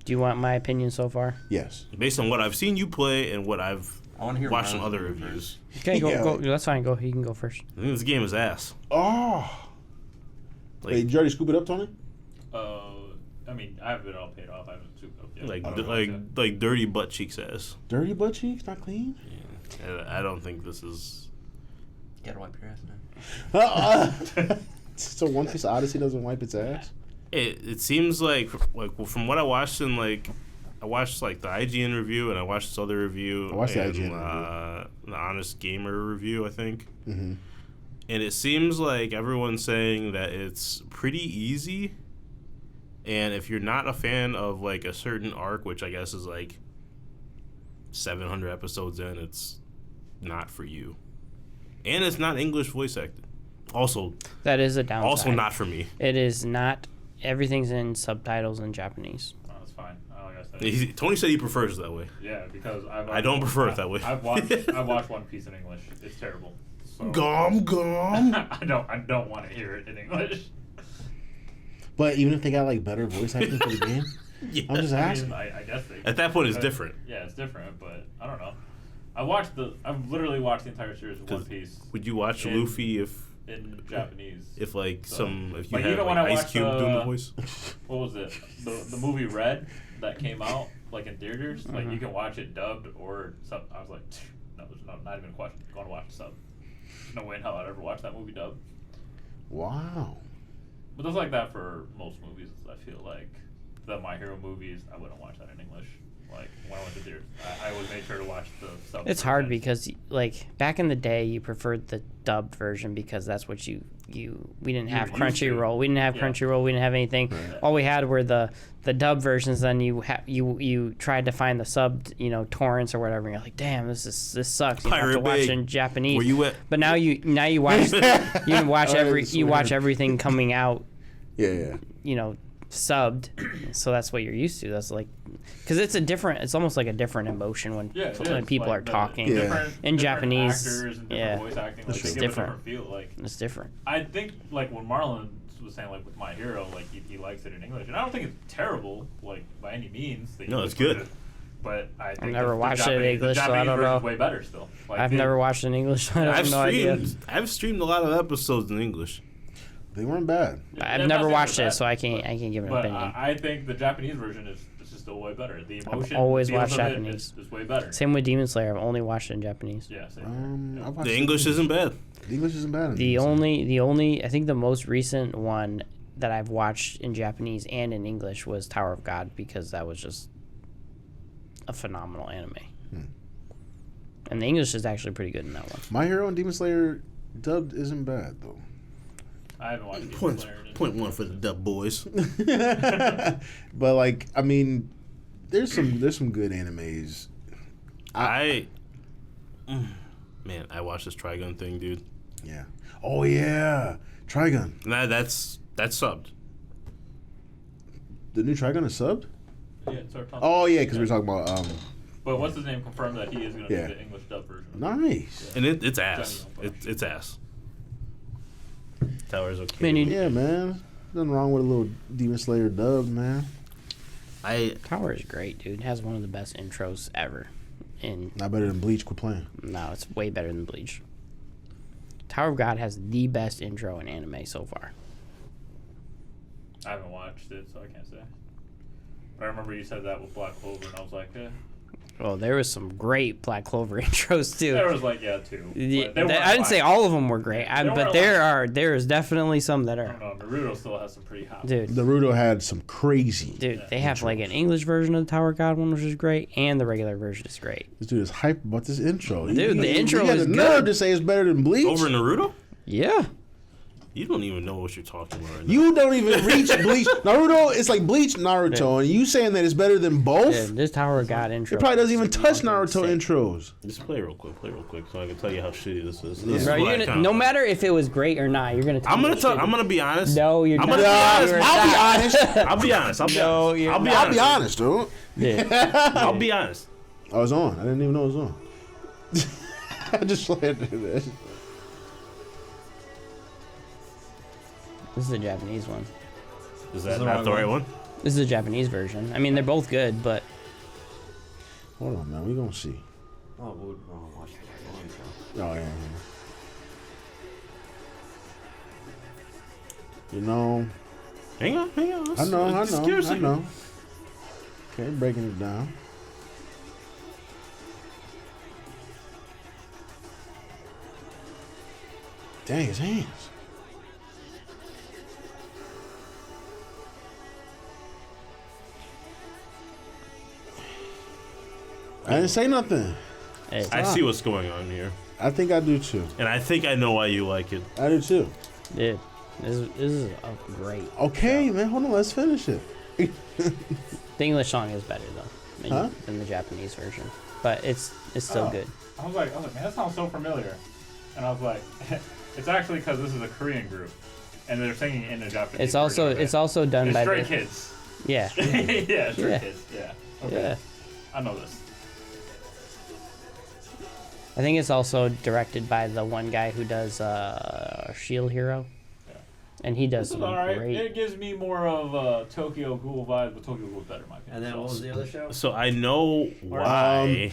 Do you want my opinion so far? Yes. based on what I've seen you play and what I've I want to hear. watched some Marlon's other opinion reviews. Okay, go. Yeah. Go. That's fine. Go. He can go first. I think this game is ass. Oh. Like, Wait, did you already scoop it up, Tony? I mean, I haven't it all paid off. I haven't souped up yet. like, I don't know like, yet. like dirty butt cheeks ass. Dirty butt cheeks, not clean. And I don't think this is. You gotta wipe your ass now. So One Piece Odyssey doesn't wipe its ass? It seems like well, from what I watched in I watched like the IGN review and I watched this other review. I watched the and, IGN review. The Honest Gamer review, I think. Mm-hmm. And it seems like everyone's saying that it's pretty easy. And if you're not a fan of like a certain arc, which I guess is like 700 episodes in, it's not for you. And it's not English voice acted. Also, That is a downside. also not for me. It is not. Everything's in subtitles in Japanese. Oh, that's fine. Like I said, Tony said he prefers it that way. yeah, because I don't prefer it that way. I've watched One Piece in English. It's terrible. So, Gum. I don't want to hear it in English. But even if they got like better voice acting for the game, Yeah. I'm just asking. I guess they. At that point, it's different. Yeah, it's different, but I don't know. I've literally watched the entire series of One Piece Would you watch In- Luffy in Japanese. if you Like, had even when like I Ice watched, Cube doing the voice? What was it? The movie Red that came out like in theaters. Like you can watch it dubbed or sub. I was like, no, there's not even a question. Going to watch the sub. There's no way in hell I'd ever watch that movie dubbed. Wow. But that's like that for most movies. I feel like the My Hero movies, I wouldn't watch that in English. Like when I went to theaters, I always made sure to watch the sub. It's hard version. because like back in the day, you preferred the dubbed version because that's what we didn't have were used to. Crunchyroll. We didn't have Yeah. Crunchyroll. We didn't have anything. All we had were the dub versions. Then you tried to find the sub torrents or whatever. And you're like, damn, this sucks. You have to Pirate watch Bay. it in Japanese. Where you at? But now you watch you watch I swear. everything coming out Yeah. subbed, so that's what you're used to. That's like, because it's almost like a different emotion when Yeah, it when is. people Like, are the talking. Yeah. different Japanese, actors and different yeah. voice acting, like, It's they give different. a different feel. Like It's different. I think, like when Marlon was saying, like with My Hero, like he likes it in English, and I don't think it's terrible, like by any means. That No, he it's would put good. it, but I think never the watched it in Japanese- English, the so I Japanese don't version's know. way better still. Like, I've never watched it in English, so I have no idea. I've streamed a lot of episodes in English. They weren't bad. I've never watched it, so I can't give an But opinion. I think the Japanese version is just still way better. The emotion, always feels watched of it Japanese. is way better. Same with Demon Slayer. I've only watched it in Japanese. Yeah, same here. Yeah. I've watched The English isn't bad. The English isn't bad. The only I think the most recent one that I've watched in Japanese and in English was Tower of God because that was just a phenomenal anime. And the English is actually pretty good in that one. My Hero and Demon Slayer dubbed isn't bad though. I haven't watched Demon Point, Slayer. point one for the Dub Boys. But like, I mean, there's some good animes. Man, I watched this Trigun thing, dude. Yeah. Oh yeah, Trigun. Nah, that's subbed. The new Trigun is subbed. Yeah, it's our top. Oh yeah, because we were talking about But what's his name confirmed that he is going to Yeah. do the English dub version. Nice. And it's ass. Genuine. It's ass. Tower's okay. Man, you- Yeah, man. Nothing wrong with a little Demon Slayer dub, man. Tower is great, dude. It has one of the best intros ever. And Not better than Bleach. Quit playing. no, it's way better than Bleach. Tower of God has the best intro in anime so far. I haven't watched it, so I can't say. But I remember you said that with Black Clover, and I was like, eh. Well, there was some great Black Clover intros too. There was like, yeah, two. Yeah, But they weren't I didn't say like- all of them were great, They but weren't there is definitely some that I are. don't know. Naruto still has some pretty hot. Dude, Naruto had some crazy. Dude, they have like an English version of the Tower of God one, which is great, and the regular version is great. This dude is hype about this intro. Dude, the intro he had is the nerve good. to say it's better than Bleach. Over Naruto? Yeah. You don't even know what you're talking about right now. You don't even reach Bleach. Naruto, it's like Bleach Naruto, and you saying that it's better than both? Dude, this Tower of God intro. It probably doesn't even is touch fucking Naruto sick. intros. Just play real quick, so I can tell you how shitty this is. This Yeah. is Bro, what I you're gonna, kinda no thought. matter if it was great or not, you're gonna. Tell I'm me gonna it's tell. shitty. I'm gonna be honest. No, you're I'm not. gonna be honest. You're I'll be not. honest. I'll be honest. I'll be No, honest. you're I'll be not. I'll be honest. honest, dude. Yeah. I'll be honest. I was on. I didn't even know it was on. I just landed this. This is the Japanese one. Is that the not wrong the right one. one? This is the Japanese version. I mean, they're both good, but Hold on, man. We gonna see. Oh, we'll watch it. Oh yeah. You know, Hang on. I know. Excuse I me. know. Okay, breaking it down. Dang, his hands. I didn't say nothing. Hey, I see what's going on here, I think I do too. and I think I know why you like it. I do too. dude, this is a great. Okay, man, hold on. Let's finish it. The English song is better though than the Japanese version, but it's still good. I was like, man, that sounds so familiar. And I was like, it's actually because this is a Korean group, and they're singing in a Japanese. It's also version of it. it's also done It's by Stray the Kids. yeah Yeah, Stray Yeah. Kids. Yeah. Okay. yeah. I know this. I think it's also directed by the one guy who does Shield Hero, Yeah. and he does This is some alright. great. It gives me more of Tokyo Ghoul vibes, but Tokyo Ghoul is better, in my opinion. And then what was the other show? So I know why.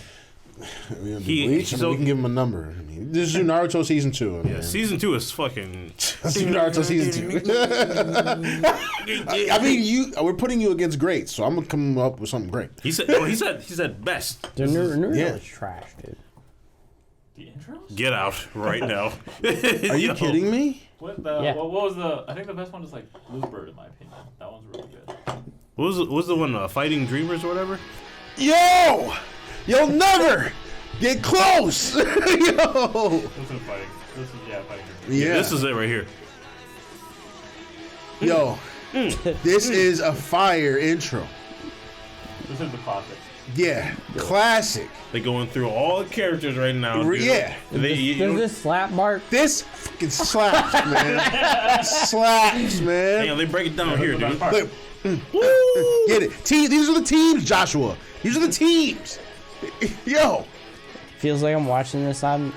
We gonna do He- Bleach? I mean, so- we can give him a number. I mean, this is Naruto season 2. I mean, Yeah, season 2 is fucking. Let's do Naruto season 2. I mean, we're putting you against greats, so I'm gonna come up with something great. He said best. The Naruto yeah. is trash, dude. The intros? Get out right now. Are you kidding me? What the? Yeah. What was the? I think the best one is like Bluebird, in my opinion. That one's really good. What was the one? Fighting Dreamers or whatever? Yo, you'll never get close. Yo, This is fighting. This is fighting. yeah. This is it right here. Yo, this is a fire intro. This is the classic. Yeah, classic. They're going through all the characters right now. Dude. Yeah. Does this slap Mark? This fucking slaps, man. Slaps, man. Damn, they break it down here, dude. Look, get it. These are the teams, Joshua. These are the teams. Yo, Feels like I'm watching this on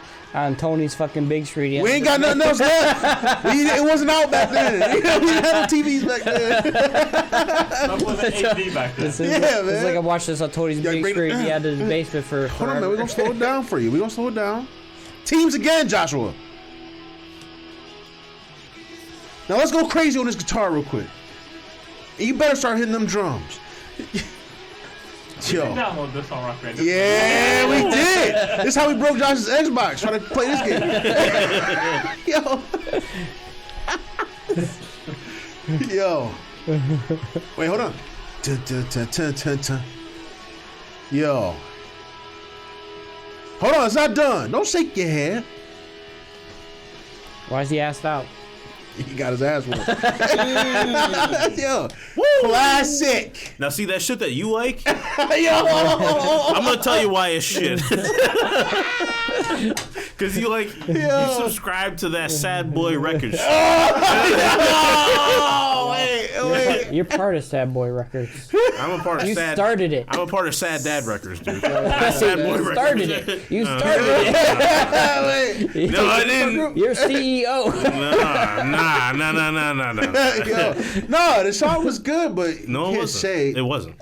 Tony's fuking big screen. we ain't got nothing else left. It wasn't out back then. We didn't have no TVs back then. That wasn't HD back then. It's man. like I'm watching this on Tony's Yeah, big bring it screen. down. He had in his basement for Hold on, man. We're forever. going to slow it down for you. We're going to slow it down. Teams again, Joshua. Now let's go crazy on this guitar real quick. And you better start hitting them drums. You Yo. can download this on Rock Band. Yeah, we did. This is how we broke Josh's Xbox trying to play this game. Yo. Yo. Wait, hold on. Dun, dun, dun, dun, dun, dun. Yo. Hold on, it's not done. Don't shake your head. Why is he asked out? He got his ass whooped. Yo. Classic. Now, see that shit that you like? Yo. I'm gonna tell you why it's shit. Cause you subscribe to that Sad Boy Records. Oh, wait. You're part of Sad Boy Records. I'm a part of You Sad. started it. I'm a part of Sad Dad Records, dude. Sad Boy You Records. started it. You started it. No, I didn't. You're CEO. Nah. Yo. No, the song was good, but No, you it can't wasn't. say It wasn't.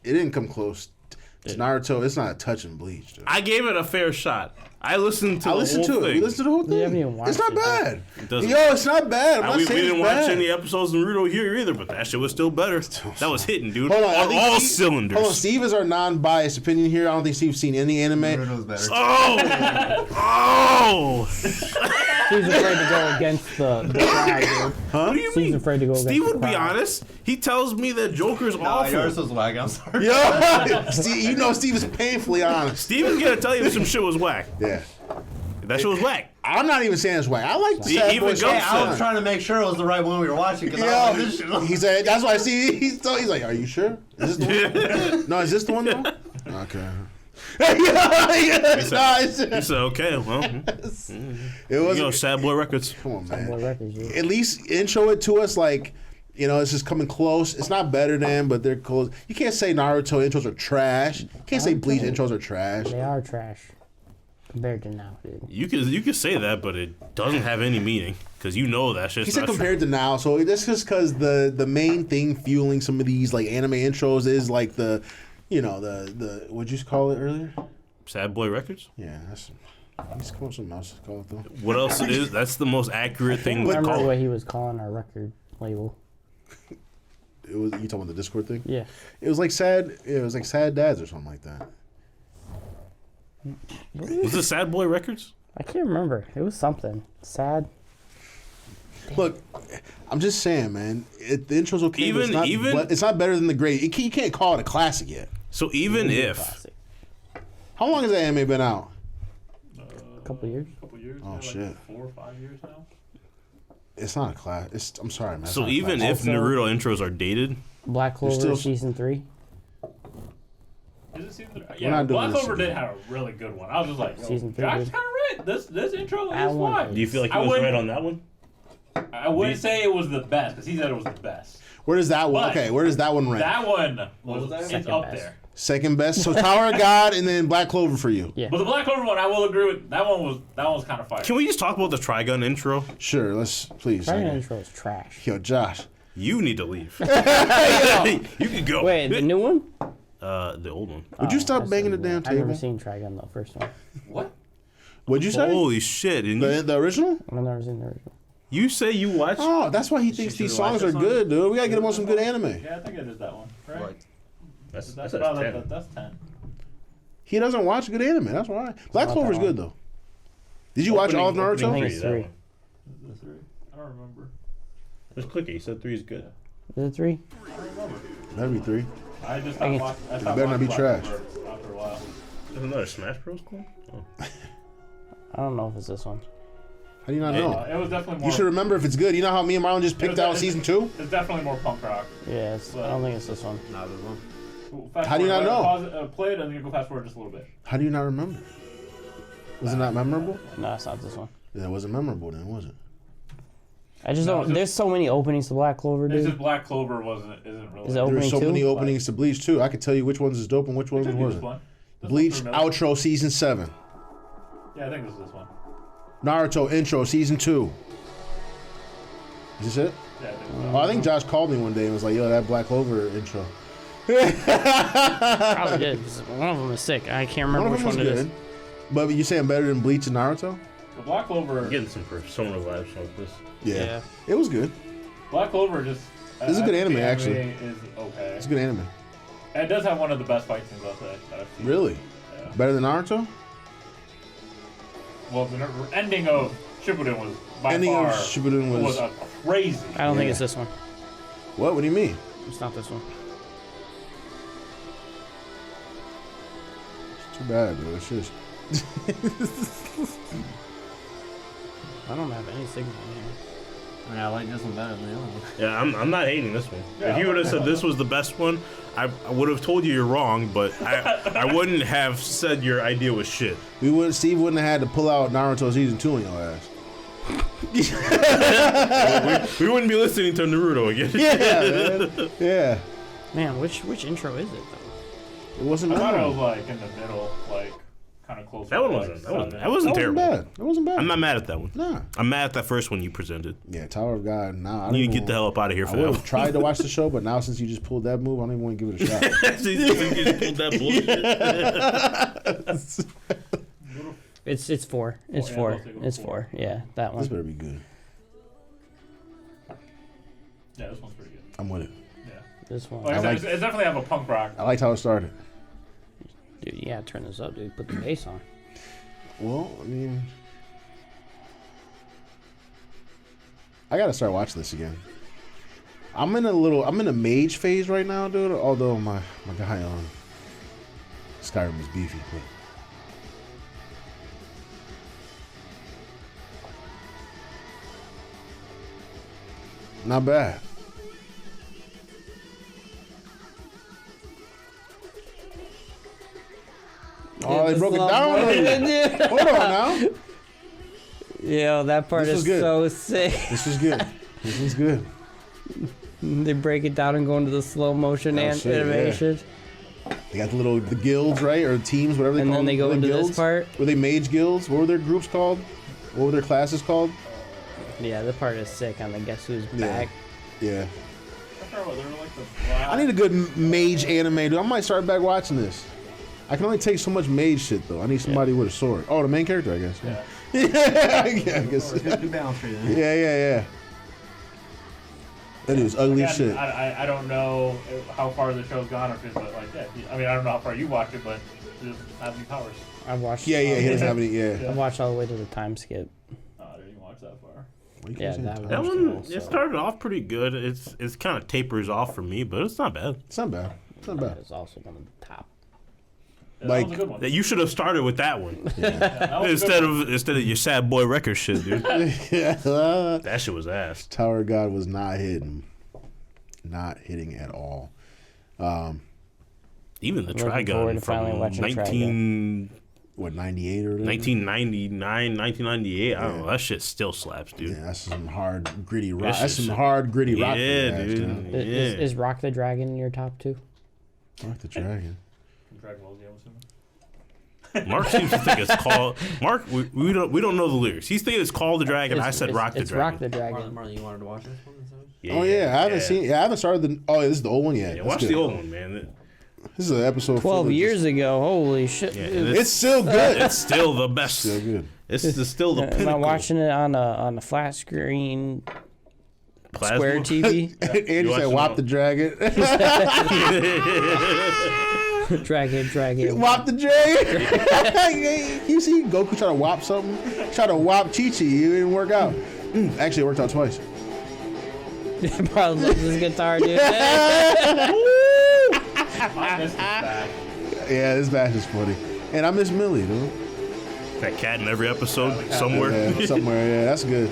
it didn't come close to Naruto. It's not a touching Bleach, dude. I gave it a fair shot. I listened to I the listened whole to it. thing. We listened to the whole thing. haven't even watched It's not it. bad. It doesn't- Yo, it's not bad. I'm not We saying didn't it's watch bad. any episodes of Naruto here either, but that shit was still better. That was hitting, dude. Hold on, I On think all Steve- cylinders. Hold on, Steve is our non-biased opinion here. I don't think Steve's seen any anime. Naruto's better. Oh! He's afraid to go against the crowd, dude. What do you Steve's mean? afraid to go against Steve the would be crowd. honest. He tells me that Joker's Nah, awful. yours was whack. I'm sorry. Yo, Steve, you know Steve is painfully honest. Steven's gonna tell you if some shit was whack. Yeah. That shit was whack. I'm not even saying it's whack. I like the He Sad even Boy goes song. Hey, I was trying to make sure it was the right one we were watching because I Yo, was like, this shit. he said, that's why I see, he's like, are you sure? Is this the one? No, is this the one though? Okay. He said, okay, well, It was, Sad Boy Records. come on, man. Boy Records, yeah. At least intro it to us like, you know, it's just coming close. It's not better than, but they're close. You can't say Naruto intros are trash. You can't say Bleach intros are trash. They are trash compared to now, dude. You could say that, but it doesn't have any meaning because you know that shit's He said not true. compared to now, so that's just because the main thing fueling some of these like anime intros is like the, you know, the what'd you call it earlier? Sad Boy Records. Yeah, that's. He's called something else to call it though. What else it is? That's the most accurate thing to Remember call what it. he was calling our record label? It was, you talking about the Discord thing? Yeah. It was like sad. It was like Sad Dads or something like that. Was it Sad Boy Records? I can't remember. It was something. Sad. Look, I'm just saying, man. The intro's okay, but it's not better than the great. You can't call it a classic yet. So even if Classic. How long has that anime been out? A couple years. Oh, shit. Like 4 or 5 years now. It's not a class. I'm sorry, man. so even if Also- Naruto intros are dated, Black Clover still- season 3. Is it season 3? We're Yeah, not doing Black this Clover again. did have a really good one. I was just like, Season 3 Josh did. is kind of right. This intro That is one fine. do you feel like I he was wouldn't- right on that one? I wouldn't say it was the best because he said it was the best. Where does that one? But Okay, where does that one rank? That one What was that? it's Second up best. there. Second best. So Tower of God and then Black Clover for you. Yeah. But the Black Clover one, I will agree with. That one was kind of fire. Can we just talk about the Trigun intro? Sure. Let's please. Dragon Okay. intro is trash. Yo, Josh. You need to leave. You can go. Wait, the new one? The old one. Would you stop banging the damn I've never table? seen Trigun, the first one. What? What'd you say? Holy shit! And The original? I've never seen the original. you say you watch? Oh, that's why he thinks these should've watched songs are this one. good, dude. We gotta get him on some good anime. Yeah, I think it is that one. Right? Like, That's about that's 10. He doesn't watch good anime. That's why. Black not Clover's that good though. Did you watch all of I Naruto? think it's 3. Is it 3? I don't remember. Just click it. You said 3 is good. Is it 3? I don't remember. That'd be 3. I just I stopped can- watching. I It stopped better not be watching trash. Black Clover after a while. There's another Smash Bros. Cool. Oh. I don't know if it's this one. How do you not know? It was definitely more. You should remember if it's good. You know how me and Marlon just picked out season 2? It's definitely more punk rock. Yeah, I don't think it's this one. not this one. Fast How do you forward, not know? Pause it, play it and then you go fast forward just a little bit. How do you not remember? Was it not memorable? No, it's not this one. Yeah, it wasn't memorable then, was it? I just No, don't. it's just- There's so many openings to Black Clover, It's dude. just Black Clover isn't really. Is it opening There's so two? many openings to Bleach too. I could tell you which ones is dope and which ones Could be this wasn't. one. This Bleach one's familiar. outro season 7. Yeah, I think this is this one. Naruto intro season 2. Is this it? Yeah, I think Oh, I think Josh called me one day and was like, "Yo, that Black Clover intro." Probably did. 'Cause one of them is sick. I can't remember One of which them was one it is. good. But you saying better than Bleach and Naruto? the Black Clover. I'm getting some Persona vibes like this. Yeah. It was good. Black Clover just. This is a I good think anime, the actually. Is okay. It's a good anime. And it does have one of the best fight scenes I'll say that I've seen. Really? Yeah. Better than Naruto? Well, the ending of Shippuden was by Ending far of Shippuden was a crazy. I don't think Yeah. it's this one. What? What do you mean? It's not this one. It's too bad, bro. It's just I don't have any signal in here. I mean, I like this one better than the other one. Yeah, I'm not hating this one. Yeah, if you would have said this was the best one, I would have told you you're wrong, but I wouldn't have said your idea was shit. Steve wouldn't have had to pull out Naruto season 2 on your ass. We wouldn't be listening to Naruto again. Yeah, man. Yeah. Man, which intro is it though? It wasn't I thought it memorable. was like in the middle, like kind of close. That one wasn't. That wasn't terrible. bad. That wasn't bad. I'm not mad at that one. Nah. I'm mad at that first one you presented. Yeah, Tower of God. Nah, I don't You even get the hell up out of here I for would that have tried to watch the show, but now since you just pulled that move, I don't even want to give it a shot. one. You just pulled that bullshit. It's 4. It's yeah, 4. I'll take it It's with 4. Yeah, that This one. better be good. Yeah, this one's pretty good. I'm with it. Yeah. This one. Like I said, it definitely have a punk rock. I liked how it started. Dude, you gotta turn this up, dude. Put the bass on. Well, I mean, I gotta start watching this again. I'm in a mage phase right now, dude. Although my guy on Skyrim is beefy, but not bad. Oh, they broke it down already. Hold on now. Yo, that part This was is good. so sick. This was good. This was good. They break it down and go into the slow motion Oh, and shit, yeah. animation. They got the guilds, right? Or teams, whatever they And call then them. they go Were into guilds? this part. Were they mage guilds? What were their groups called? What were their classes called? Yeah, that part is sick on the Guess Who's Yeah. Back. Yeah. I forgot what they were like the black. I need a good mage anime, dude. I might start back watching this. I can only take so much mage shit, though. I need somebody with a sword. Oh, the main character, I guess. Yeah. Yeah, I guess. Good balance for you. Yeah. That dude's ugly as Again, shit. I don't know how far the show's gone or if it's like that. I mean, I don't know how far you watch it, but it doesn't have any powers. I watched. Yeah, he doesn't have any. I Yeah. watched all the way to the time skip. Oh, I didn't even watch that far. Why you Yeah, saying that Tower? was- That one, Also- it started off pretty good. It's kind of tapers off for me, but it's not bad. It's not bad. It's not That bad. is also one of the top. Yeah, Like- that was a good one. That you should have started with that one Yeah, that was a good one. instead of your sad boy record shit, dude. Yeah. That shit was ass. Tower of God was not hitting. Not hitting at all. Even the Looking forward Trigun to finally from watching 98 or whatever? 1999, 1998. I don't know. Yeah. That shit still slaps, dude. Yeah, that's some hard, gritty rock. This That's is- some hard, gritty rock. Yeah, for the ass, dude. man. Yeah. Is Rock the Dragon in your top 2? Rock the Dragon. From Dragon Ball Z, I'm assuming. Mark seems to think it's called Mark. We don't know the lyrics. He's thinking it's called the Dragon. I said Rock the It's Dragon. Rock the Dragon. Marlon, you wanted to watch this one? Is that what- Yeah, Oh yeah, I haven't yeah. seen. Yeah, I haven't started the. Oh, yeah, this is the old one yet. Yeah, That's watch good. the old one, man. This is an episode. 12 full of years ago. Holy shit. Yeah, dude. and It's still good. It's still the best. Still good. It's still the Am pinnacle. I watching it on a flat screen Plasma? square TV? Andy said, watching "Wop it? the dragon." Dragon. Wop the dragon. You see Goku try to wop something? Try to wop Chi-Chi. It didn't work out. Actually, it worked out twice. Probably loves his guitar, dude. I missed this back. Yeah, this match is funny. And I miss Millie, dude. That cat in every episode somewhere. Yeah, somewhere. Yeah, that's good.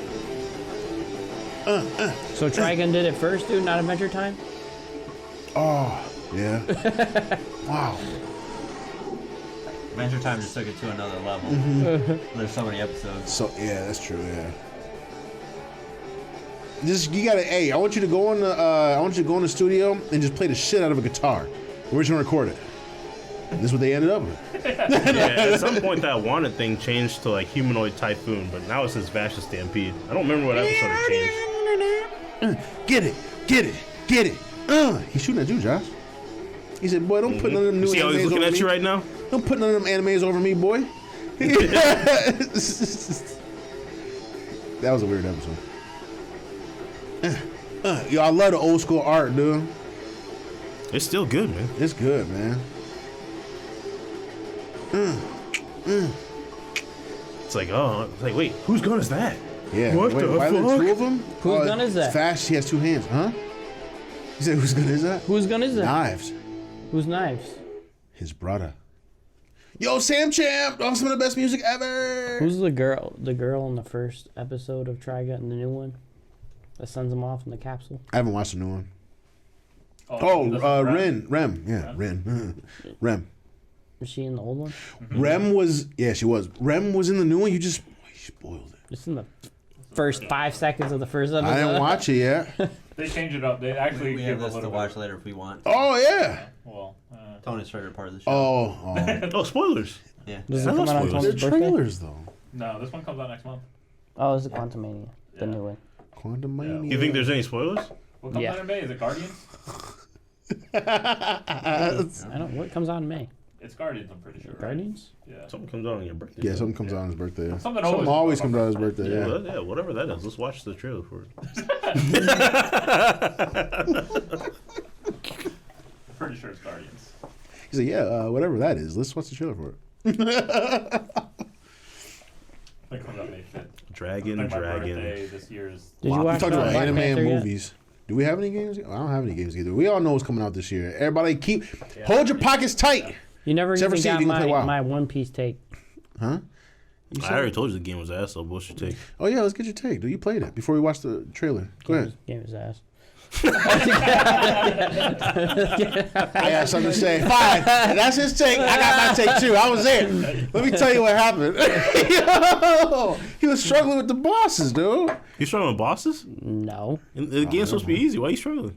So Trigun did it first, dude, not Adventure Time? Oh, yeah. Wow. Adventure Time just took it to another level. There's so many episodes. So yeah, that's true. Yeah. Just you gotta. Hey, I want you to go in the. I want you to go in the studio and just play the shit out of a guitar. We're just gonna record it. And this is what they ended up with. Yeah, at some point that wanted thing changed to like humanoid typhoon, but now it says Vashta Stampede. I don't remember what episode it changed. Get it. He's shooting at you, Josh. He said, "Boy, don't put none of them new See how he's animes looking over at me. you right now? Don't put none of them animes over me, boy." That was a weird episode. Yo, I love the old school art, dude. It's still good, man. It's good, man. It's like, wait, whose gun is that? Yeah. What Wait, the why are there fuck? two of them? Whose gun is that? It's fast. He has two hands, huh? You said whose gun is that? Whose gun is that? Knives. Whose knives? His brother. Yo, Sam Champ! Oh, some of the best music ever. Who's the girl? The girl in the first episode of Trigun, the new one, that sends him off in the capsule. I haven't watched the new one. Oh, this is Rem. Yeah, Ren. Rem. Was she in the old one? Rem was. Yeah, she was. Rem was in the new one. You spoiled it. Just in the first 5 seconds of the first episode. I didn't watch it yet. They changed it up. They actually We give have a this to little watch bit. later if we want. Oh yeah. Well, Tony's favorite part of the show. Oh. Oh, spoilers. Yeah. Does it I come love out on spoilers. They're Tony's birthday? trailers though. no, this one comes out next month. Oh, it's the Quantumania, the Yeah. new one. Quantum Yeah. Mania. You think there's any spoilers? What comes Yeah. out in May? Is it Guardians? I don't. What comes out in May? It's Guardians, I'm pretty sure. Right? Guardians. Yeah. Something comes out on your birthday. Yeah, something comes out on his birthday. Something Something always comes out on his birthday. Yeah, Yeah. well, yeah, whatever that is. Let's watch the trailer for it. Pretty sure it's Guardians. He said, "Yeah, whatever that is. Let's watch the trailer for it." It comes out May 5th. Dragon. My birthday this year is. Did you We watch talked about Black anime Panther and yet? movies. Do we have any games? I don't have any games either. We all know what's coming out this year. Everybody hold your pockets tight. You never Except for even Steve, got you can play WoW. my One Piece take. Huh? I already told you the game was ass, so what's your take? Oh yeah, let's get your take. Do you played it before we watched the trailer? Go ahead. Game is ass. I got something to say. Fine. That's his take. I got my take too. I was there. Let me tell you what happened. Yo, he was struggling with the bosses, dude. You struggling with bosses? No. And the game's supposed to be easy. Why are you struggling?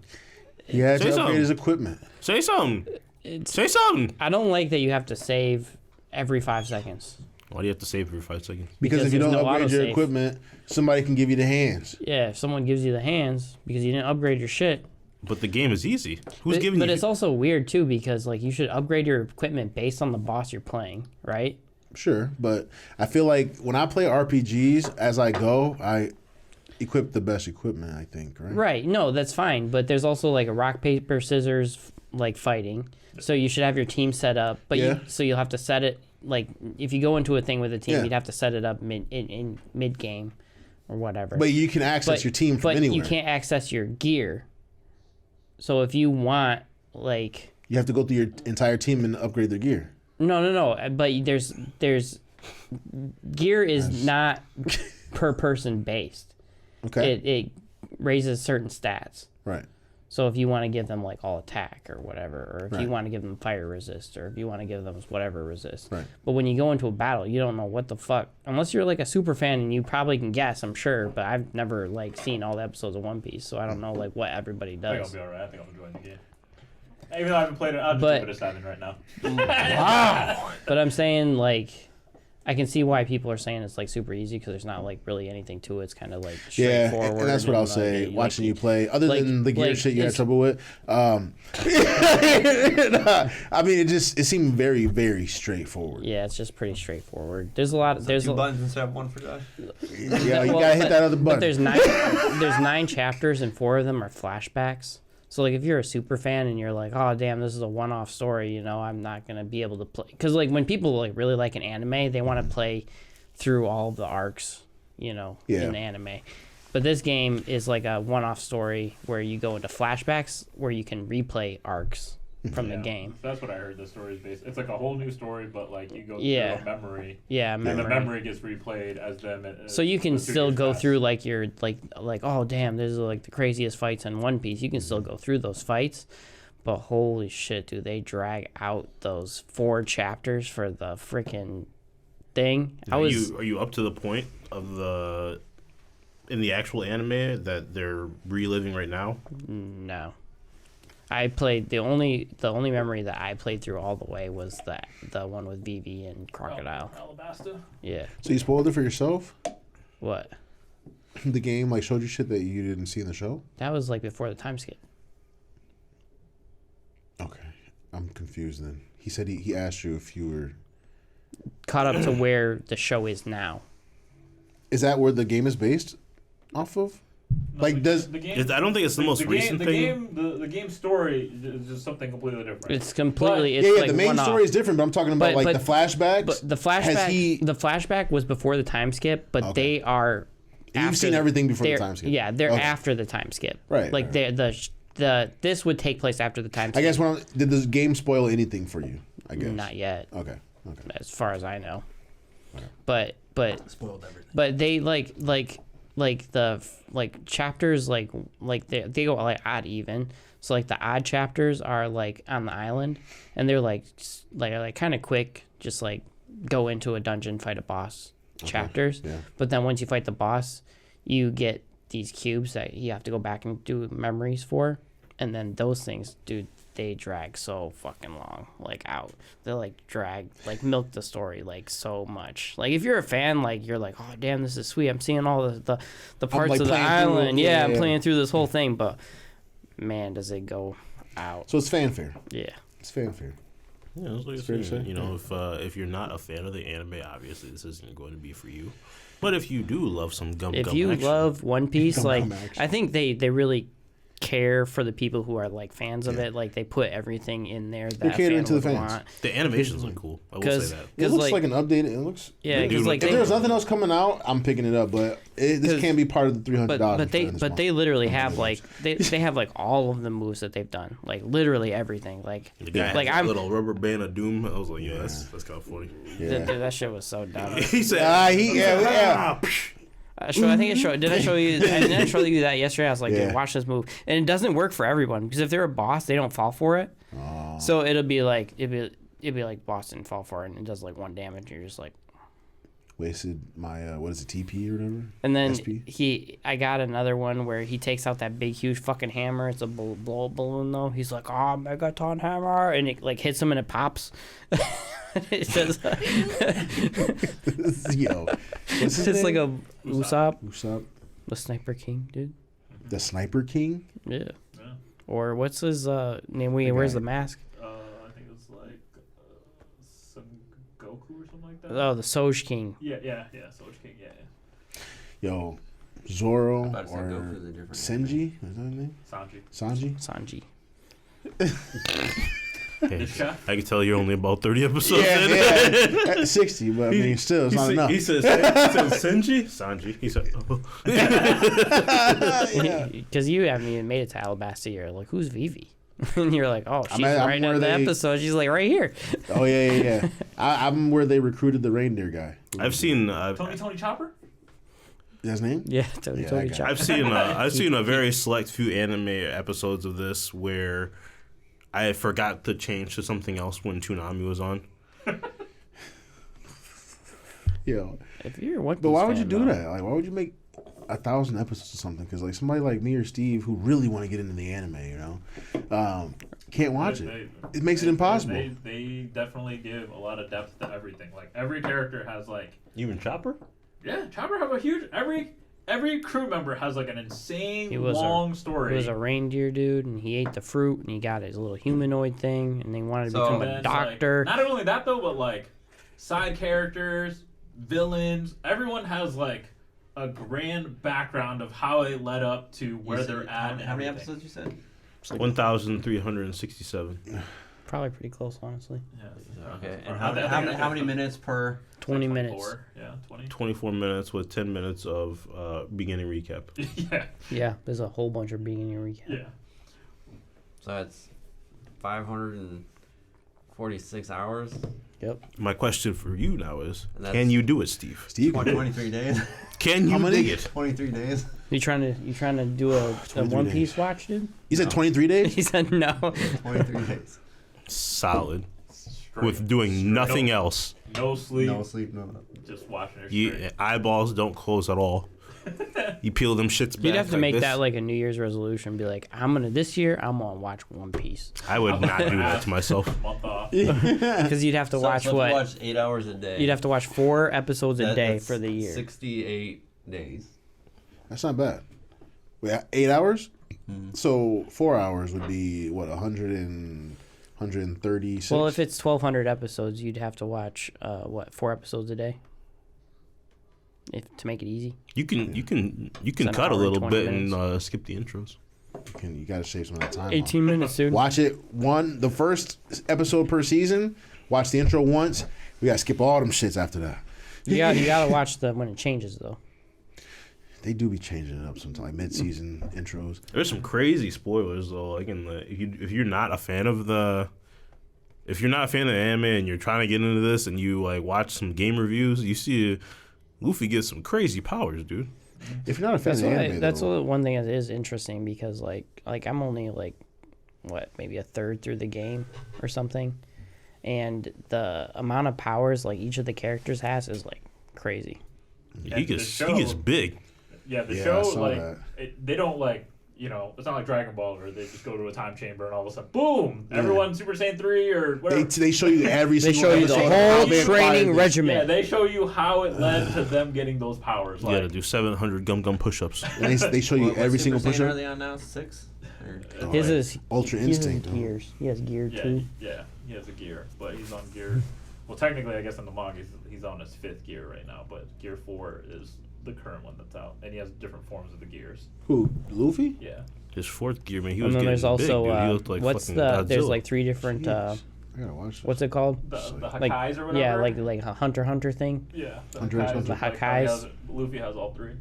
He had Say to upgrade something. his equipment. Say something. It's. Say something. I don't like that you have to save every 5 seconds. Why do you have to save every 5 seconds? Because Because if you there's don't no upgrade your autosave. equipment, somebody can give you the hands. Yeah, if someone gives you the hands because you didn't upgrade your shit. But the game is easy. Who's But, giving but you? it's also weird too because like you should upgrade your equipment based on the boss you're playing, right? Sure, but I feel like when I play RPGs, as I go, I equip the best equipment, I think, right? Right. No, that's fine. But there's also like a rock, paper, scissors like fighting. So you should have your team set up. But Yeah. so you'll have to set it like if you go into a thing with a team, Yeah. you'd have to set it up in mid game. or whatever. But you can access your team from anywhere. You can't access your gear. So if you want, like... You have to go through your entire team and upgrade their gear. No. But there's gear is not per person based. Okay. It raises certain stats. Right. So if you want to give them like all attack or whatever, or if Right. you want to give them fire resist, or if you want to give them whatever resist. Right. But when you go into a battle, you don't know what the fuck. Unless you're like a super fan, and you probably can guess, I'm sure. But I've never like seen all the episodes of One Piece, so I don't know like what everybody I think I'll does. be alright. I think I'm enjoying the game. Even though I haven't played it, I'll just But- give it a 7 right now. Wow. But I'm saying like, I can see why people are saying it's like super easy because there's not like really anything to it. It's kind of like Yeah, straightforward. and that's what I'll say. Watching you play, other than the gear shit you had trouble with, I mean, it seemed very, very straightforward. Yeah, it's just pretty straightforward. There's a lot. There's 2 a, buttons instead of 1 for Josh. Yeah, you well, gotta hit that other But button. there's 9 chapters and 4 of them are flashbacks. So like if you're a super fan and you're like, oh damn, this is a one-off story, you know, I'm not gonna be able to play because like when people like really like an anime, they want to play through all of the arcs, you know, in the anime. But this game is like a one-off story where you go into flashbacks where you can replay arcs from the game. That's what I heard. The story is based. It's like a whole new story, but like you go through Yeah. a memory. Yeah, And memory. the memory gets replayed as them. So you can the 2 still years go pass. through like your like oh damn, this is like the craziest fights in One Piece. You can still go through those fights, but holy shit, dude, they drag out those 4 chapters for the freaking thing. Are you up to the point of in the actual anime that they're reliving right now? No. I played the only memory that I played through all the way was the one with Vivi and Crocodile. Alabasta. Yeah. So you spoiled it for yourself? What? The game like showed you shit that you didn't see in the show? That was like before the time skip. Okay. I'm confused then. He said he asked you if you were... Caught up to where the show is now. Is that where the game is based off of? Like, does... the game? I don't think it's the most recent thing. The game story is just something completely different. It's completely. Yeah, It's like the main one-off. story is different, but I'm talking about But- the flashbacks. But the Has flashback, the flashback was before the time skip, but Okay. they are. You've seen everything before the they're- time skip. Yeah, they're Okay. after the time skip. Right, Like right. the this would take place after the time skip. I guess did the game spoil anything for you? I guess Not yet, Okay. as far as I know. Okay. But Spoiled everything. but they like the chapters like they go like odd even. So like the odd chapters are like on the island, and they're like kind of quick, just like go into a dungeon, fight a boss chapters. Yeah. But then once you fight the boss, you get these cubes that you have to go back and do memories for, and then those things, dude, they drag so fucking long, like out. They like drag, like milk the story like so much. Like if you're a fan, like you're like, oh damn, this is sweet. I'm seeing all the parts like of the playing through island. it. Yeah, I'm Yeah. playing through this whole thing, but man, does it go out. So it's fanfare. Yeah. It's fanfare. Yeah, that's what fair to say. You know, if you're not a fan of the anime, obviously this isn't going to be for you. But if you do love some gum If gum you action, love One Piece, Gum like gum action. I think they really care for the people who are like fans of it. Like they put everything in there that catering fan to the would fans. want. the animations look cool. I will 'Cause- say that. It looks like- like an update. It looks. Yeah, Dude, because like if If they, there's nothing else coming out, I'm picking it up. But this 'Cause- can't be part of the $300. but they literally have like they have like all of the moves that they've done, like literally everything. Like The guy like has a I'm little rubber band of doom. I was like, yeah, that's kind of funny. dude, that shit was so dumb. He said, yeah. I think it showed. Did I show you? Didn't I show you that yesterday? I was like, Yeah. dude, watch this move, and it doesn't work for everyone because if they're a boss, they don't fall for it. Oh. So it'd be like boss didn't fall for it, and it does like 1 damage. You're just like, Wasted my what is it, TP or whatever? and then SP? I got another one where he takes out that big huge fucking hammer. It's a blow up balloon though. He's like, oh, Megaton hammer, and it like hits him and it pops. It says, Yo, what's his it's like name? a Usopp, Usopp, the Sniper King, dude. the Sniper King. Yeah. Yeah. Or what's his name? Where's the mask? I think it's like some Goku or something like that. Oh, the Soj King. Yeah, Soul King, yeah. Yo, Zoro About to say or Goku's a different Senji. Is that his name? Sanji. Sanji. Sanji. The chef. I can tell you're only about 30 episodes in. Yeah, at 60, but I mean, still, it's not enough. He says Sanji? Sanji. He said, oh. Because you haven't even made it to Alabasta. You're like, who's Vivi? And you're like, oh, she's I'm right where in the they- episode. She's like right here. Oh, yeah. I'm where they recruited the reindeer guy. I've seen Tony Chopper. Is that his name? Yeah, Tony Yeah, that guy. Chopper. I've seen a very select few anime episodes of this where I forgot to change to something else when Toonami was on. Yo. If you're a One Piece But why would you fan, do though, that? Like, why would you make 1,000 episodes or something? Because, like, somebody like me or Steve who really want to get into the anime, you know, can't watch it. It makes it impossible. They definitely give a lot of depth to everything. Like every character has like Even Chopper? yeah, Chopper have a huge every crew member has like an insane He was long story. He was a reindeer dude, and he ate the fruit, and he got his little humanoid thing, and they wanted to So- become And a it's, doctor. Like, not only that though, but like side characters, villains, everyone has like a grand background of how they led up to where they're at. and How many everything. episodes you said? 1,367. Probably pretty close, honestly. Yeah. Okay. Or And how many minutes per? 20 minutes. 24, yeah, 20. 24 minutes with 10 minutes of beginning recap. yeah, Yeah, there's a whole bunch of beginning recap. yeah. So that's 546 hours. Yep. My question for you now is, And that's- can you do it, Steve? Steve, 23 days. Can How you many? dig it? 23 days. You trying to do a 23 One days. Piece watch, dude? you said 23 days? He said no. 23 days. Solid. Straight. With doing nothing else. No sleep. No sleep, no. Just watching her You, straight. eyeballs don't close at all. You peel them shits back. You'd have to like make this. that like a New Year's resolution. Be like, this year I'm gonna watch One Piece. I would not do that to myself. Month off. Because you'd have to watch so if what? you watch 8 hours a day. You'd have to watch 4 episodes a day that's for the year. 68 days. That's not bad. Wait, 8 hours? So 4 hours would be, what, 136? Well, if it's 1,200 episodes, you'd have to watch 4 episodes a day. To make it easy. You can an cut a hour and little 20 bit minutes. and skip the intros. You got to save some of that time. 18 minutes, dude. Watch it the first episode per season. Watch the intro once. We got to skip all them shits after that. You gotta watch when it changes though. They do be changing it up sometimes, like mid-season intros. There's some crazy spoilers though. Like if you're not a fan of the anime and you're trying to get into this and you like watch some game reviews, you see Luffy get some crazy powers, dude. If you're not a fan of anime, That's though, one thing that is interesting because like I'm only maybe a third through the game or something, and the amount of powers like each of the characters has is like crazy. He gets big. Yeah, the Yeah, I show saw like that. they don't like it's not like Dragon Ball where they just go to a time chamber and all of a sudden boom, everyone Super Saiyan 3 or whatever. they show you every They single show you the episode of how whole they acquired training this. regimen. yeah, they show you how it led to them getting those powers. You Like, gotta do 700 gum push-ups. And they show you What every Super single Saiyan push-up. are they on now? 6? Or- His is Ultra he has Instinct. huh? gears. He has gear yeah, too. he has a gear, but he's on gear. Well, technically, I guess in the manga he's on his 5th gear right now, but Gear 4 is the current one that's out, and he has different forms of the gears. Who? Luffy? Yeah. His 4th gear, man, he was And then getting there's big, also dude. He looked like what's fucking the there's Godzilla. like 3 different Jeez. I gotta watch this. what's it called? The Like Hakkais or whatever. yeah, like a Hunter thing. Yeah. The Hunter x Hakkais. Hunter. Like how he Hakkais. has- Luffy has all 3.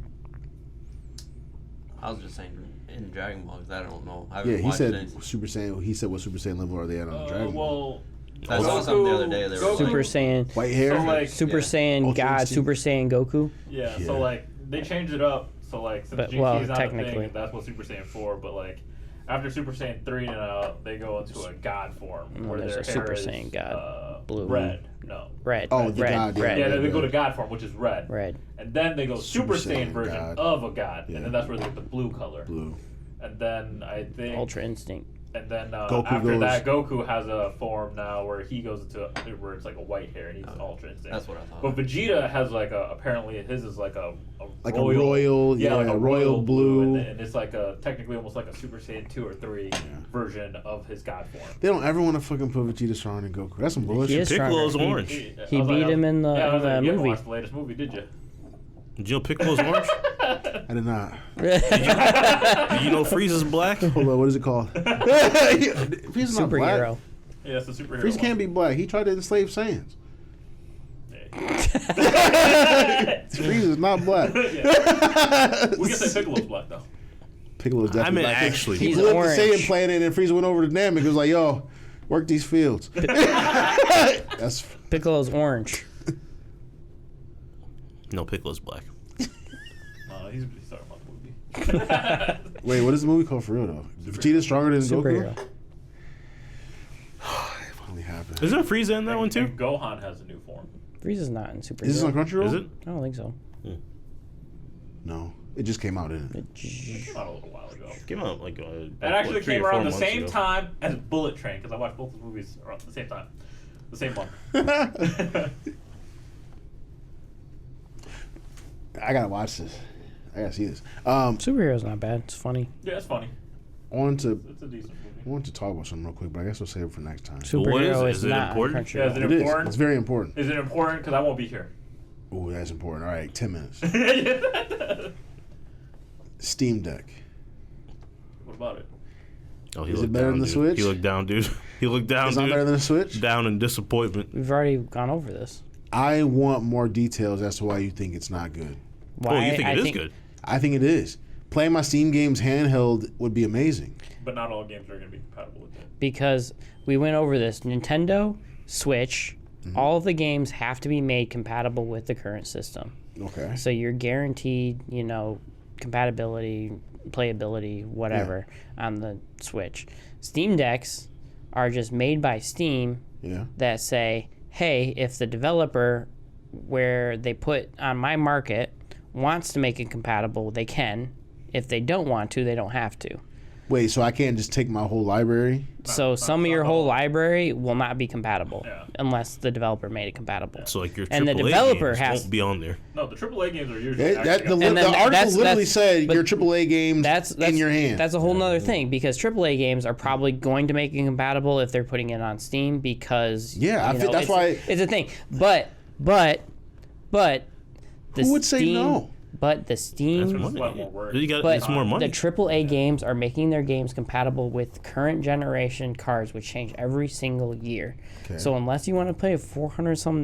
I was just saying in Dragon Ball because I don't know. I haven't Yeah, he watched said anything. Super Saiyan. He said what Super Saiyan level are they at on Dragon Ball? Well, I saw something the other day. They were Goku- Super Saiyan, White hair. So like Super Yeah. Saiyan Ultra God, Instinct. Super Saiyan Goku. yeah, Yeah. so like they changed it up. So like since But, GT well, is not a technically. thing, that's what Super Saiyan 4. But like after Super Saiyan 3 now, they go into a God form And where then their there's a hair Super is, Saiyan God. Blue. red. No. Red. Oh, the red, God, red, Yeah, red, they go to red. God form, which is red. red. And then they go Super Saiyan version God. of a God, Yeah. and then that's where they get the blue color. Blue. And then I think Ultra Instinct. And then Goku after goes- that, Goku has a form now where he goes into where it's like a white hair and he's Ultra Instinct. That's what I thought. But Vegeta has like apparently his is like a Like a royal, yeah, like a royal blue. and it's like technically almost like a Super Saiyan 2 or 3 version of his God form. They don't ever want to fucking put Vegeta stronger than Goku. That's some He bullshit. is Piccolo's stronger. orange. He I was beat him in the- yeah, I was in the like, you haven't movie. watched the latest movie, did you? Did you know Piccolo's orange? I did not. Do you know Frieza's black? Hold on, what is it called? He's not black. Superhero. Yeah, it's the superhero. Frieza one. can't be black. He tried to enslave Saiyans. Yeah. Frieza's not black. Yeah. We can say Piccolo's black though. Piccolo's definitely I mean, black. actually, He He's blew up the orange. Saiyan planet, and Frieza went over to Namek. He was like, "Yo, work these fields." That's Piccolo's orange. no, Piccolo's black. He's talking about the movie. wait. What is the movie called for real though? Vegeta's stronger than Superhero. Goku. It finally happened. Isn't Frieza in that one too? And Gohan has a new form. Frieza's not in superhero. Is this on Crunchyroll? Is it? I don't think so. No, it just came out, didn't it? It came out a little while ago. Came out like It actually what, 3 came or 4 around the months same ago. time as Bullet Train because I watched both the movies around the same time, the same month. I gotta watch this. I gotta see this. Superhero's not bad. It's funny. Yeah, it's funny. I wanted It's a decent movie. to talk about something real quick, but I guess we'll save it for next time. So what is Superhero it? is Is it not important? on Yeah, is Crunchyroll. it It is. important? It's very important. Is it important? Because I won't be here. Ooh, that's important. All right, 10 minutes. Steam Deck. What about it? Oh, he Is it looked better down, than the dude. Switch? He looked down, dude. He looked down, It's not dude. better than the Switch? Down in disappointment. We've already gone over this. I want more details as to why you think it's not good. Oh, you think I it is good? I think it is. Playing my Steam games handheld would be amazing. But not all games are going to be compatible with it. Because we went over this. Nintendo, Switch, all of the games have to be made compatible with the current system. Okay. So you're guaranteed, compatibility, playability, whatever, on the Switch. Steam Decks are just made by Steam Yeah. that say, hey, if the developer where they put on my market wants to make it compatible, they can. If they don't want to, they don't have to. Wait, so I can't just take my whole library? So some of your whole library will not be compatible Yeah. unless the developer made it compatible. So like your And the AAA developer games has- won't be on there. No, the AAA games are usually It, that, actually the, And then the article that's- literally that's- said but your AAA games That's in your hand. That's a whole nother thing because AAA games are probably going to make it compatible if they're putting it on Steam because Yeah, I feel- that's it's, why- it's a thing. But the Who would say Steam, no? But the Steam, That's a lot more work. You got but it's more money. the AAA games are making their games compatible with current generation cards, which change every single year. Okay. So unless you want to pay $400 some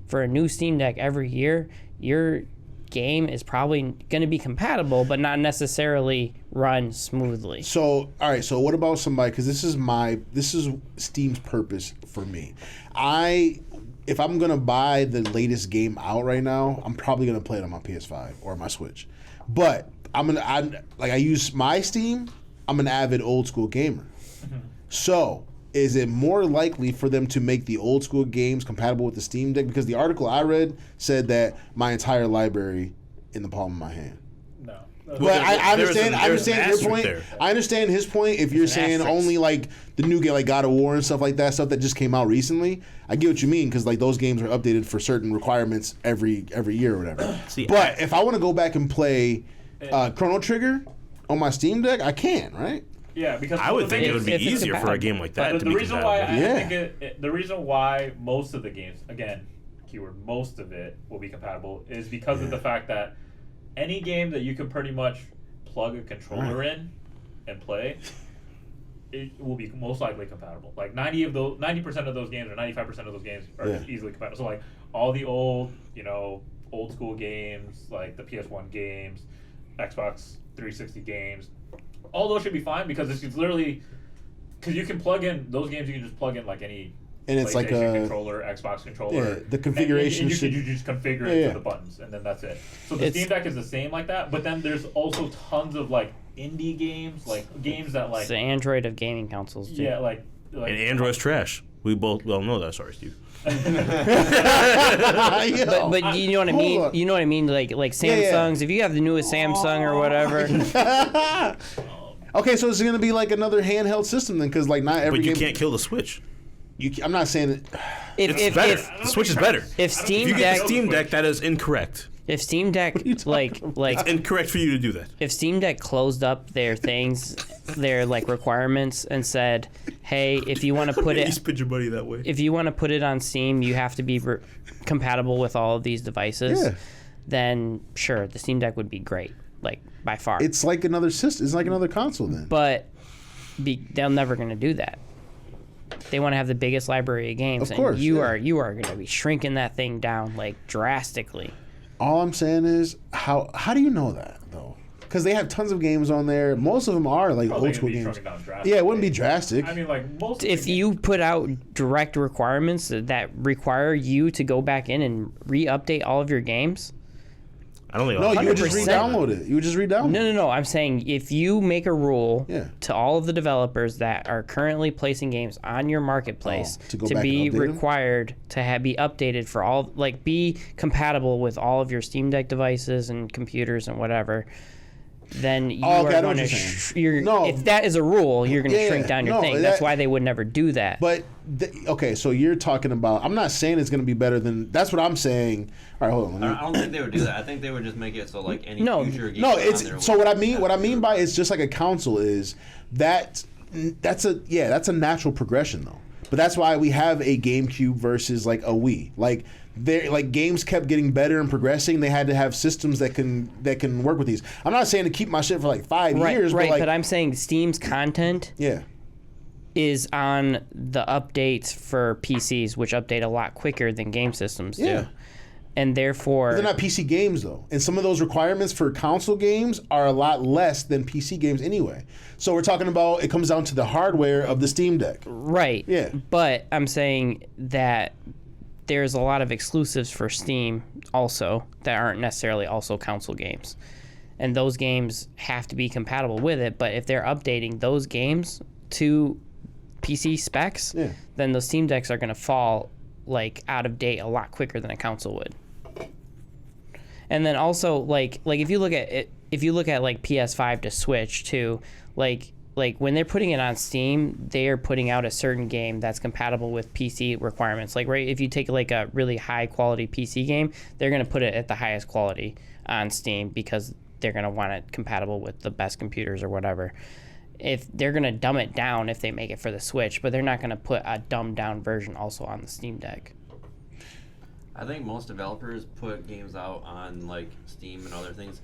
for a new Steam Deck every year, your game is probably going to be compatible, but not necessarily run smoothly. So, all right. So, what about somebody? Because this is Steam's purpose for me. If I'm gonna buy the latest game out right now, I'm probably gonna play it on my PS5 or my Switch. But I use my Steam. I'm an avid old school gamer. So, is it more likely for them to make the old school games compatible with the Steam Deck? Because the article I read said that my entire library in the palm of my hand. No. But I there's understand. an I understand your asterisk point. there. I understand his point. If you're saying asterisk. only like the new game, like God of War and stuff like that, stuff that just came out recently, I get what you mean because like those games are updated for certain requirements every year or whatever. See, But if I want to go back and play Chrono Trigger on my Steam Deck, I can, right? Yeah, because I would think it would be If it's easier for a compatible. game like that the to be reason compatible. why Yeah. I think the reason why most of the games, again, keyword most of it will be compatible is because of the fact that any game that you can pretty much plug a controller in and play, it will be most likely compatible. Like 90% of those games or 95% of those games are Yeah. easily compatible. So like all the old school games, like the PS1 games, Xbox 360 games, all those should be fine because it's literally because you can plug in those games. You can just plug in like any And it's like PlayStation a controller, Xbox controller. Yeah, the configuration And you should- just configure Yeah, it yeah. to the buttons, and then that's it. So the It's- Steam Deck is the same like that. But then there's also tons of like indie games, like games that like It's the Android of gaming consoles, dude. yeah, like And Android's trash. We both well know that. Sorry, Steve. But you know what I Hold mean? on. You know what I mean? Like yeah. Samsungs. If you have the newest Samsung or whatever, Okay, so it's gonna be like another handheld system then, because like not every But you game. can't kill the Switch. I'm not saying it. if Better. if The Switch is better. if Steam If you get Deck the Steam Deck, that is incorrect. if Steam Deck like It's incorrect for you to do that. if Steam Deck closed up their things, their like requirements and said, "Hey, if you want to put You it spin your money that way. if you want to put it on Steam, you have to be compatible with all of these devices." Yeah. Then sure, the Steam Deck would be great, like by far. It's like another system. It's like another console then. But they're never going to do that. They want to have the biggest library of games, Of course, and you yeah. are going to be shrinking that thing down like drastically. All I'm saying is, how do you know that though? Because they have tons of games on there. Most of them are like Probably old school gonna be games. shrunken down drastically. Yeah, it wouldn't be drastic. I mean, like most. If you put out direct requirements that require you to go back in and re-update all of your games. I don't think. No, you would just 100%. re-download it. You would just re-download. No. I'm saying if you make a rule Yeah. to all of the developers that are currently placing games on your marketplace to go back be and update 'em? required to be updated for all, like be compatible with all of your Steam Deck devices and computers and whatever, then you Oh, okay, I are know what going you're to. saying. No. If that is a rule, you're going to Yeah, shrink down your no, thing. That's that- why they would never do that. But okay, so you're talking about. I'm not saying it's going to be better than. That's what I'm saying. All right, hold on. I don't think they would do that. I think they would just make it so like any No, future game No, on there it's so would what I mean. have What I to mean do by it. it's just like a console is that that's a natural progression though. But that's why we have a GameCube versus like a Wii. Like games kept getting better and progressing. They had to have systems that can work with these. I'm not saying to keep my shit for like 5 years, right. but like But I'm saying Steam's content yeah. is on the updates for PCs, which update a lot quicker than game systems do. Yeah. And therefore, They're not PC games though, and some of those requirements for console games are a lot less than PC games anyway. So we're talking about it comes down to the hardware of the Steam Deck. right. Yeah. But I'm saying that there's a lot of exclusives for Steam also that aren't necessarily also console games. And those games have to be compatible with it, but if they're updating those games to PC specs, Yeah. then those Steam Decks are going to fall like out of date a lot quicker than a console would. And then also like if you look at it, if you look at like PS5 to Switch too, like when they're putting it on Steam, they are putting out a certain game that's compatible with PC requirements. Like right, if you take like a really high quality PC game, they're going to put it at the highest quality on Steam because they're going to want it compatible with the best computers or whatever. If they're going to dumb it down if they make it for the Switch, but they're not going to put a dumbed down version also on the Steam Deck. I think most developers put games out on like Steam and other things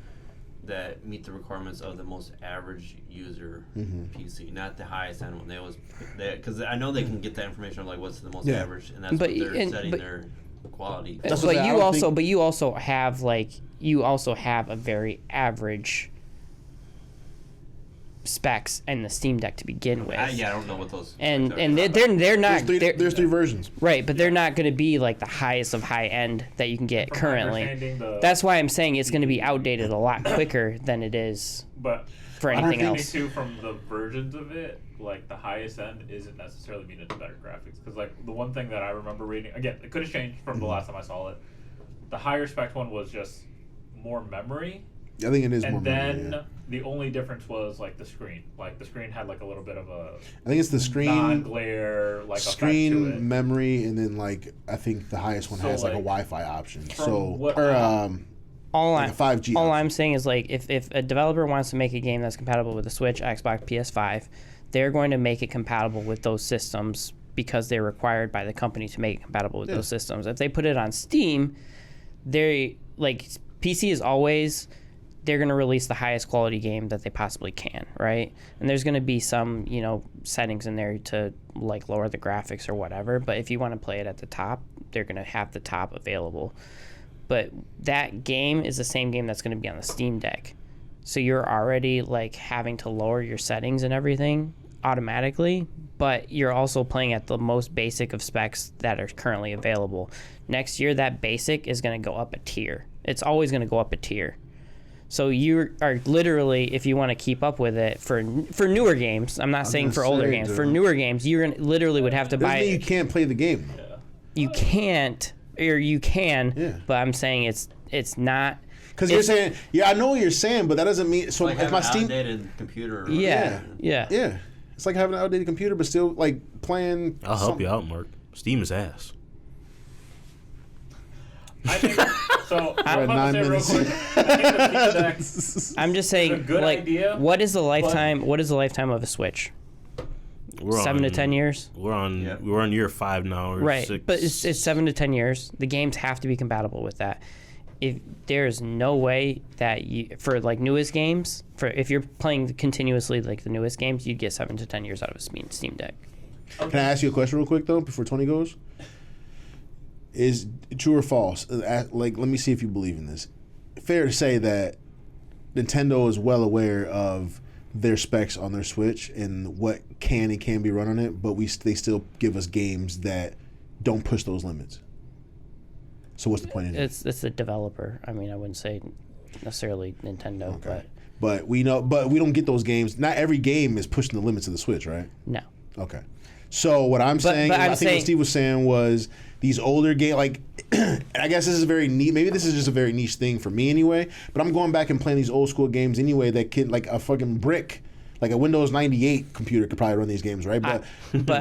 that meet the requirements of the most average user PC, not the highest end one. They always because I know they can get that information of like what's the most Yeah. average, and that's But- what they're and- setting but- their quality. That's what But I you don't also, think- but you also have a very average specs in the Steam Deck to begin with. Yeah, I don't know what those. And specs are. and they're not There's three versions. right, but they're not going to be like the highest of high end that you can get From my currently. understanding, That's why I'm saying it's going to be outdated a lot quicker than it is But for anything I think else. too from the versions of it, like the highest end isn't necessarily mean it's better graphics. Because like the one thing that I remember reading, again, it could have changed from the last time I saw it. The higher spec one was just more memory, I think it is and more then memory, yeah. the only difference was like the screen. Like the screen had like a little bit of a I think it's the screen, non-glare like effect to it. screen memory, and then like I think the highest one So, has like a like, Wi-Fi option. from So what or I- All like I'm a 5G all option. I'm saying is like if a developer wants to make a game that's compatible with the Switch, Xbox, PS5, they're going to make it compatible with those systems because they're required by the company to make it compatible with those systems. If they put it on Steam, they like PC is always they're going to release the highest quality game that they possibly can, right? And there's going to be some, settings in there to like lower the graphics or whatever, but if you want to play it at the top, they're going to have the top available. But that game is the same game that's going to be on the Steam Deck. So you're already like having to lower your settings and everything automatically, but you're also playing at the most basic of specs that are currently available. Next year, that basic is going to go up a tier. It's always going to go up a tier. So you are literally, if you want to keep up with it for newer games, I'm not saying gonna for older say, games, dude. for newer games, you're gonna literally would have to doesn't buy mean you it. can't play the game. Though. Yeah. You can't, or you can, Yeah. but I'm saying it's not. Because you're saying, I know what you're saying, but that doesn't mean. So like if having my an Steam, outdated computer. Or Yeah. yeah, it's like having an outdated computer, but still like playing. I'll help you out, Mark. Steam is ass. I think so. We're I'm at about 9 to say real minutes. quick. I think the Steam Deck I'm just saying, a good like, idea, what is the lifetime? What is the lifetime of a Switch? We're 7 to on- 10 years. We're on. Yep. We're on year 5 now. Or Right, 6. but it's 7 to 10 years. The games have to be compatible with that. If there's no way that you for like newest games, for if you're playing continuously like the newest games, you'd get 7 to 10 years out of a Steam Deck. Can I ask you a question real quick though before Tony goes? Is true or false? Like, let me see if you believe in this. Fair to say that Nintendo is well aware of their specs on their Switch and what can and can't be run on it, but they still give us games that don't push those limits. So what's the point in it? It's the developer. I mean, I wouldn't say necessarily Nintendo, Okay. But we don't get those games. Not every game is pushing the limits of the Switch, right? no. Okay. So what I'm saying, but I think what Steve was saying was these older games, like, I guess this is very neat. Maybe this is just a very niche thing for me anyway. But I'm going back and playing these old school games anyway that can, like a fucking brick, like a Windows 98 computer could probably run these games, right? But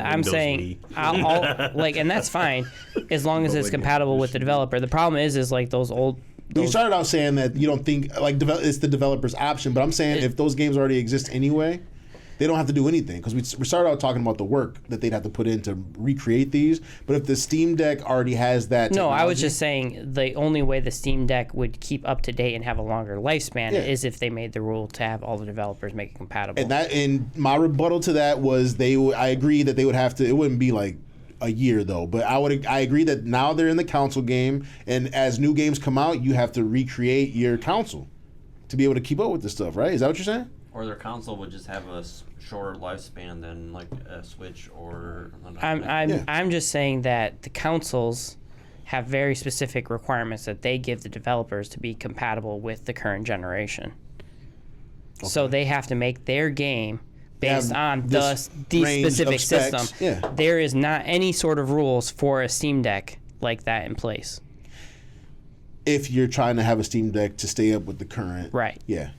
I'm saying, I'll like, and that's fine as long as it's compatible with the developer. The problem is like those old. you started out saying that you don't think like it's the developer's option, but I'm saying if those games already exist anyway, they don't have to do anything because we started out talking about the work that they'd have to put in to recreate these. But if the Steam Deck already has that, No, I was technology- just saying the only way the Steam Deck would keep up to date and have a longer lifespan Yeah. is if they made the rule to have all the developers make it compatible. And my rebuttal to that was I agree that they would have to. It wouldn't be like a year though, but I agree that now they're in the console game, and as new games come out, you have to recreate your console to be able to keep up with this stuff, right? Is that what you're saying? Or their console would just have a shorter lifespan than like a Switch or. I'm just saying that the consoles have very specific requirements that they give the developers to be compatible with the current generation. Okay. So they have to make their game based on the specific system. Yeah. There is not any sort of rules for a Steam Deck like that in place. If you're trying to have a Steam Deck to stay up with the current, Right. Yeah.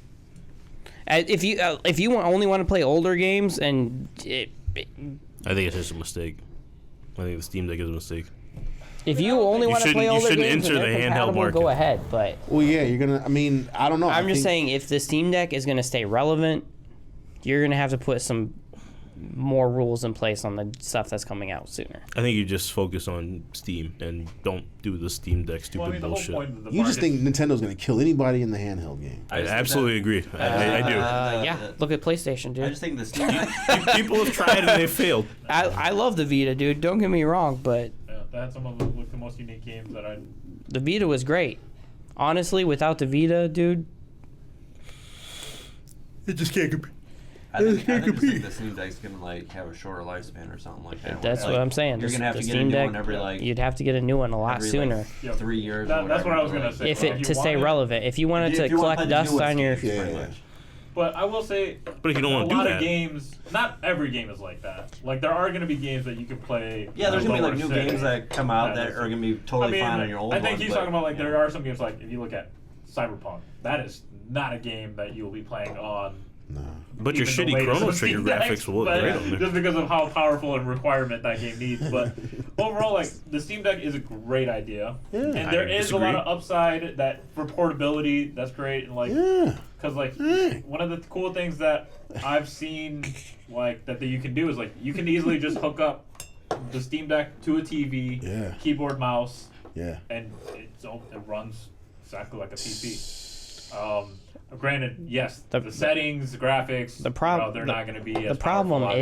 If you only want to play older games and I think it's just a mistake. I think the Steam Deck is a mistake. if you only want to play older games and enter they're the handheld compatible, market. go ahead. But Well, yeah, you're gonna. I mean, I don't know. I'm just saying if the Steam Deck is going to stay relevant, you're going to have to put some more rules in place on the stuff that's coming out sooner. I think you just focus on Steam and don't do the Steam Deck stupid Well, I mean, the whole bullshit. point of the You just market- think Nintendo's gonna kill anybody in the handheld game. I absolutely agree. I do. Yeah, look at PlayStation, I dude. just think the Steam Deck. People have tried and they failed. I love the Vita, dude. Don't get me wrong, but Yeah, that's some of the most unique games that I. the Vita was great. Honestly, without the Vita, dude, It just can't compete. I think the Steam Deck's gonna like have a shorter lifespan or something like that. that's Like, what I'm saying. You're The- gonna have the to get a Steam new Deck, one every like you'd have to get a new one a lot every, sooner. like, Yep. 3 years. That's or what I was whatever, gonna like, say. If Well, it if to you stay want it- relevant, if you wanted if to you wanna collect play the dust newest on your, games, Yeah, pretty yeah. much. But I will say, But if you don't a want to do lot that, of games, not every game is like that. Like there are going to be games that you can play. Yeah, there's at gonna be like lower new setting. games that come out that are gonna be totally fine on your old I think ones, he's but, talking about like yeah. there are some games like if you look at Cyberpunk, that is not a game that you'll be playing on. but your even the shitty latest Chrono of Trigger Steam Decks, graphics will look but great on there. just because of how powerful and requirement that game needs. But overall, like the Steam Deck is a great idea, and there is a lot disagree. of upside that for portability. That's great, and like Yeah. because like one of the cool things that I've seen like that you can do is like you can easily just hook up the Steam Deck to a TV, Yeah. keyboard, mouse, Yeah. and it runs exactly like a PC. Granted, yes, the settings, the graphics, they're not going to be. the As problem powerful,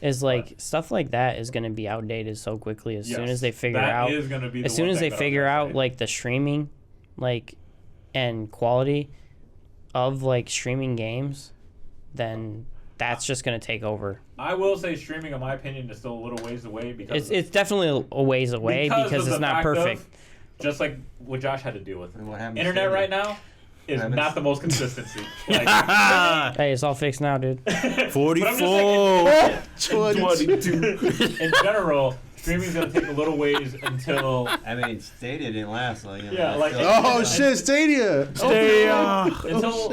is like stuff like that is going to be outdated so quickly as soon as they figure out is gonna be the as soon one as thing they that I was figure gonna out say. like the streaming like and quality of like streaming games, then that's just going to take over. I will say streaming, in my opinion, is still a little ways away because It's definitely a ways away because of it's the not fact of, perfect. just like what Josh had to deal with. And what happened to Internet Stadia? right now is happens- not the most consistency. Like, Hey, it's all fixed now, dude. 44. 22. In general, streaming is going to take a little ways until. I mean, Stadia didn't last. Like, Yeah, like- Oh shit, Stadia. Until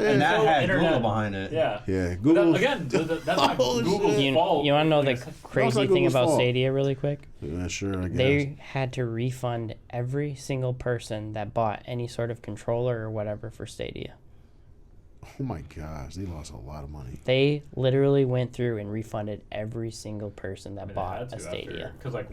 and that until had internet. Google behind it. Yeah. Yeah, But Google. again, that's not Oh, Google's shit. You fault. want to know the Like, crazy not thing Google's about fault. Stadia really quick? Yeah, sure. I guess. They had to refund every single person that bought any sort of controller or whatever for Stadia. Oh my gosh, they lost a lot of money. They literally went through and refunded every single person that bought a Stadia. Because like,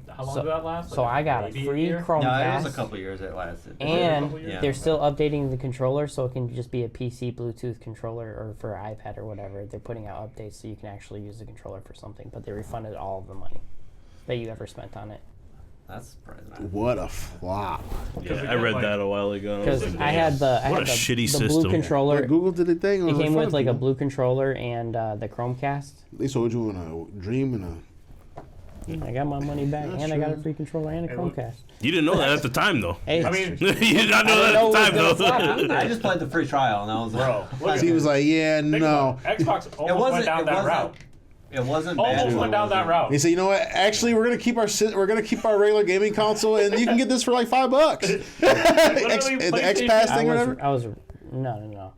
how long did that last? So I got a maybe free year? Chromecast. No, it was a couple years it lasted. And Yeah. they're still updating the controller, so it can just be a PC Bluetooth controller or for iPad or whatever. They're putting out updates so you can actually use the controller for something. But they refunded all of the money that you ever spent on it. That's surprising. What a flop. Yeah, Because I read again, that a while ago. Because I had the What a shitty the system. blue controller. Like Google did a thing. It came with like a blue controller and the Chromecast. They sold you in a dream and a. I got my money back, That's and I got a true. free controller and a Hey, look. Chromecast. You didn't know that at the time, though. Hey, I mean, You did not know I that didn't at the know it was time, though. I just played the free trial, and I was bro, look at He was like, yeah, think no. about it. Xbox almost went down that route. It wasn't bad. Almost but went it down that wasn't- route. They said, you know what? Actually, we're gonna keep our regular gaming console, and you can get this for like $5. the X Pass thing or whatever. No.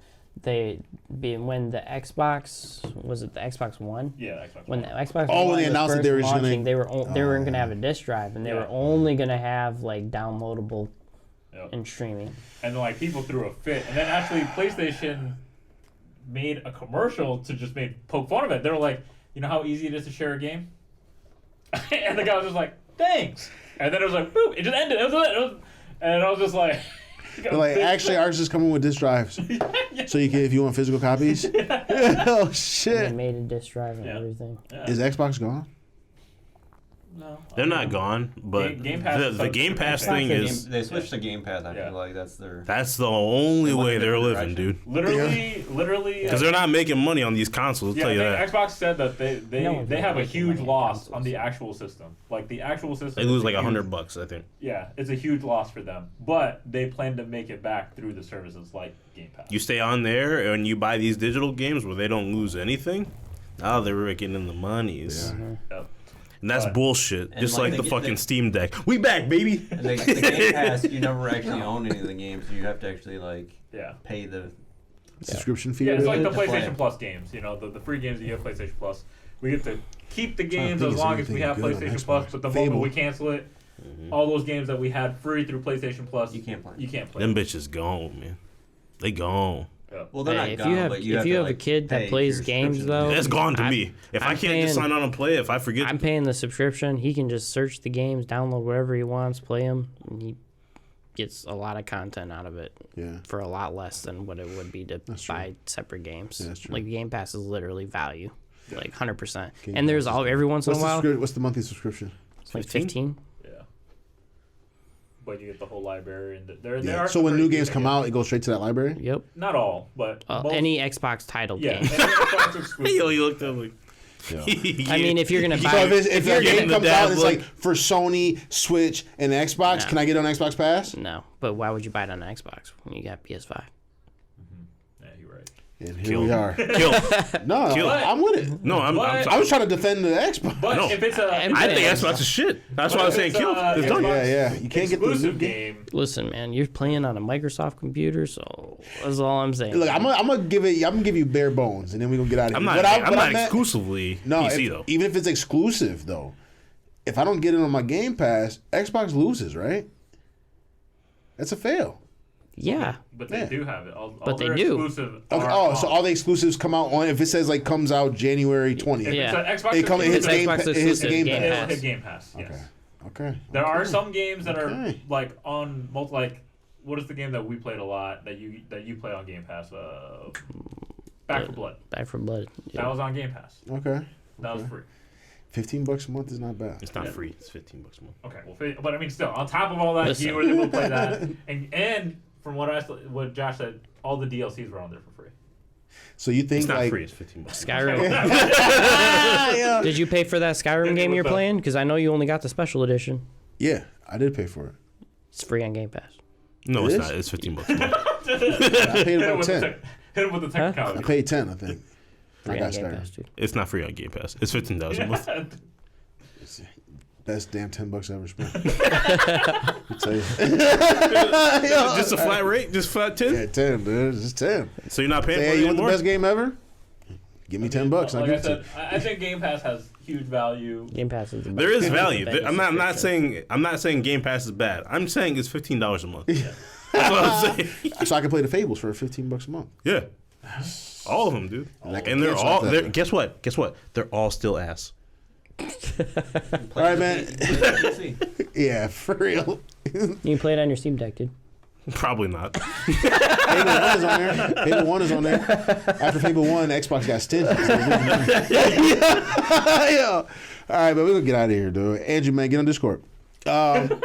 When the Xbox was it the Xbox One? Yeah, Xbox. When the Xbox Oh, One when they was announced that first they were just gonna- launching, they were going to have a disc drive, and they were only going to have like downloadable Yep. and streaming. And then like people threw a fit, and then actually PlayStation made a commercial to just poke fun of it. They were like, you know how easy it is to share a game, and the guy was just like, thanks, and then it was like, boop, it just ended. And I was just like. They're like, actually, ours is coming with disc drives, so you can if you want physical copies. Oh And they shit! made a disc drive and Yeah. everything. Yeah. Is Xbox gone? No, They're not gone, but Game Pass is the Game Pass subscription. thing is They switched to Game Pass. I Yeah. feel like that's their. that's the only way they're different living, dude. literally. Because they're not making money on these consoles. I'll Yeah, tell you that. Xbox said that No one's they have a making huge money on loss consoles. on the actual system. Like the actual system, They lose is like a huge- $100, I think. Yeah, it's a huge loss for them. But they plan to make it back through the services like Game Pass. You stay on there and you buy these digital games where they don't lose anything. Now they're raking in the monies. Yep. And that's But- bullshit. And Just like like they the get- fucking Steam Deck. We back, baby. And the Game Pass, you never actually own any of the games. You have to actually like Yeah. pay the. Subscription fee. Yeah, it's or like the whatever? to play. PlayStation Plus games. You know, the free games that you have PlayStation Plus. We get to keep the games think as it's long as we anything have good on PlayStation Plus. Xbox. But the Fable. moment we cancel it, all those games that we had free through PlayStation Plus, You can't play. You can't play. Them bitches gone, man. They gone. Yep. Well, they're Hey, not if gone, you have but you if have you to, have a like, kid pay that plays your games subscription. though, That's gone to I'm- me. If I I'm can't just paying- sign on and play, if I forget, I'm paying the subscription. He can just search the games, download whatever he wants, play them, and he gets a lot of content out of it Yeah. for a lot less than what it would be to That's true. buy separate games. Yeah, that's true. Like Game Pass is literally value, like 100%. Game And there's Pass is all every once in a while, What's the monthly subscription? it's like 15? 15. Yeah. But you get the whole library, and there Yeah. are So some when pretty new good games come out, it goes straight to that library. Yep. Not all, but most, Any Xbox titled yeah, game. any Xbox exclusive. yo, you looked up like. I mean, if you're gonna So buy, if you're that getting game the comes dab out and it's look- like for Sony, Switch, and Xbox, No. can I get it on Xbox Pass? no, but why would you buy it on Xbox when you got PS5? Yeah, you're right. And here Kill. we are. Kill. No, Kill. I'm with it. No, I'm I was trying to defend the Xbox. But No. if it's a, I I think Yeah. Xbox is shit. That's But why I was if saying it's kill. a It's done. Xbox Yeah, yeah. You can't get the exclusive new game. Listen, man, you're playing on a Microsoft computer, so that's all I'm saying. Look, I'm gonna give you bare bones, and then we're gonna get out of here. I'm not. What I'm what not meant- exclusively No, PC if- though. even if it's exclusive though, if I don't get it on my Game Pass, Xbox loses, right? That's a fail. Yeah, but they Yeah. do have it. All But they their do. Exclusive Okay, are so on. all the exclusives come out on if it says like comes out January 20th. If Yeah. it's an Xbox It come- it hits exclusive, Game Xbox Pa- it hits exclusive, Game Game Pass. it'll Pass. hit Game Pass. Okay. Yes. Okay. There are Okay. some games that Okay. are like on multi. Like, what is the game that we played a lot that you play on Game Pass? Back for Blood. Back for Blood. That was on Game Pass. Okay. That was free. $15 a month is not bad. It's not Yeah. free. It's $15 a month. Okay, well, but I mean, still on top of all that, Listen. you were able to play that, and from what Josh said, all the DLCs were on there for free. So you think It's not like free. It's $15. Skyrim. yeah. Did you pay for that Skyrim game you're playing? Because I know you only got the special edition. Yeah, I did pay for it. It's free on Game Pass. No, It it's is? not. It's $15 a month. I paid Hit him about with the 10. hit him with the technicality. I paid 10, I think. I Free on got Game Skyrim. Pass, dude. It's not free on Game Pass. It's $15 a month. Best damn $10 I ever spent. I tell you. Just a flat rate. Just flat 10. Yeah, 10, dude. It's just 10. So you're not paying Say, for hey, it you want the anymore. best game ever? Give me $10. I'll Like give I it to said, you. I think Game Pass has huge value. Game Pass is the best. There is value. Best I'm not subscription. saying Game Pass is bad. I'm saying it's $15 a month. That's what I'm saying. So I can play the Fables for $15 a month. Yeah. All of them, dude. And I can And they're cancel all. out They're, that. Guess what? Guess what? They're all still ass. All right, man. Yeah, for real. You can play it on your Steam Deck, dude. probably not. Fable 1 is on there. Fable 1 is on there. After Fable 1, Xbox got stingy. So yeah. All right, but we're going to get out of here, dude. Andrew, man, get on Discord. Man,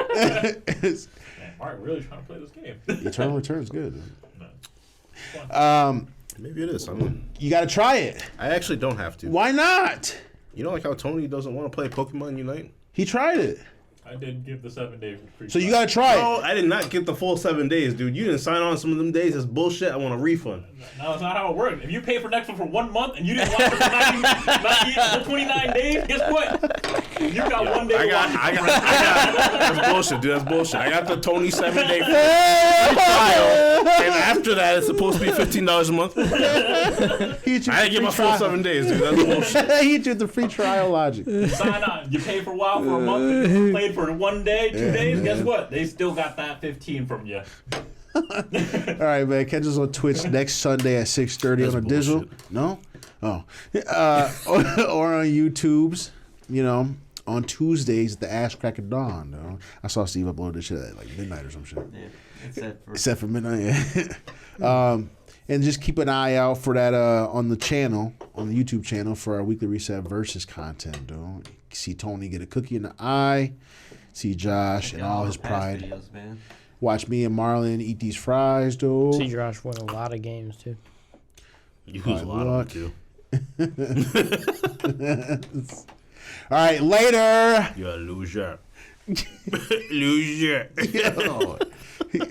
Mark really trying to play this game. Eternal Return's good. Dude. No. Maybe it is. I don't know. You got to try it. I actually don't have to. Why not? You know, like how Tony doesn't want to play Pokemon Unite? He tried it. I did give the 7-day free. So you got to try it. No, I did not get the full 7 days, dude. You didn't sign on some of them days. That's bullshit. I want a refund. No, that's not how it works. If you pay for next one for 1 month and you didn't watch it for 90 29 days, guess what? You got 1 day to watch it. I got. That's bullshit, dude. That's bullshit. I got the Tony 7-day trial, and after that, it's supposed to be $15 a month. He I didn't get my full 7 days, dude. That's bullshit. He did the free trial logic. Sign on. You pay for a while for a month, and you played for 1 day, 2 days. Guess what? They still got that 15 from you. All right, man. Catch us on Twitch next Sunday at 6:30 That's on the Dizzle. bullshit. No? Oh. Or on YouTube's, you know, on Tuesdays at the Ash Crack of Dawn. You know? I saw Steve upload this shit at like midnight or some shit. Yeah, Except for midnight, yeah. And just keep an eye out for that on the channel, on the YouTube channel, for our weekly reset versus content, dude. See Tony get a cookie in the eye. See Josh and all his pride. Videos, man. Watch me and Marlon eat these fries, dude. See Josh win a lot of games, too. You lose a lot luck. of them, too. All right, later. You're a loser. Loser. Yo.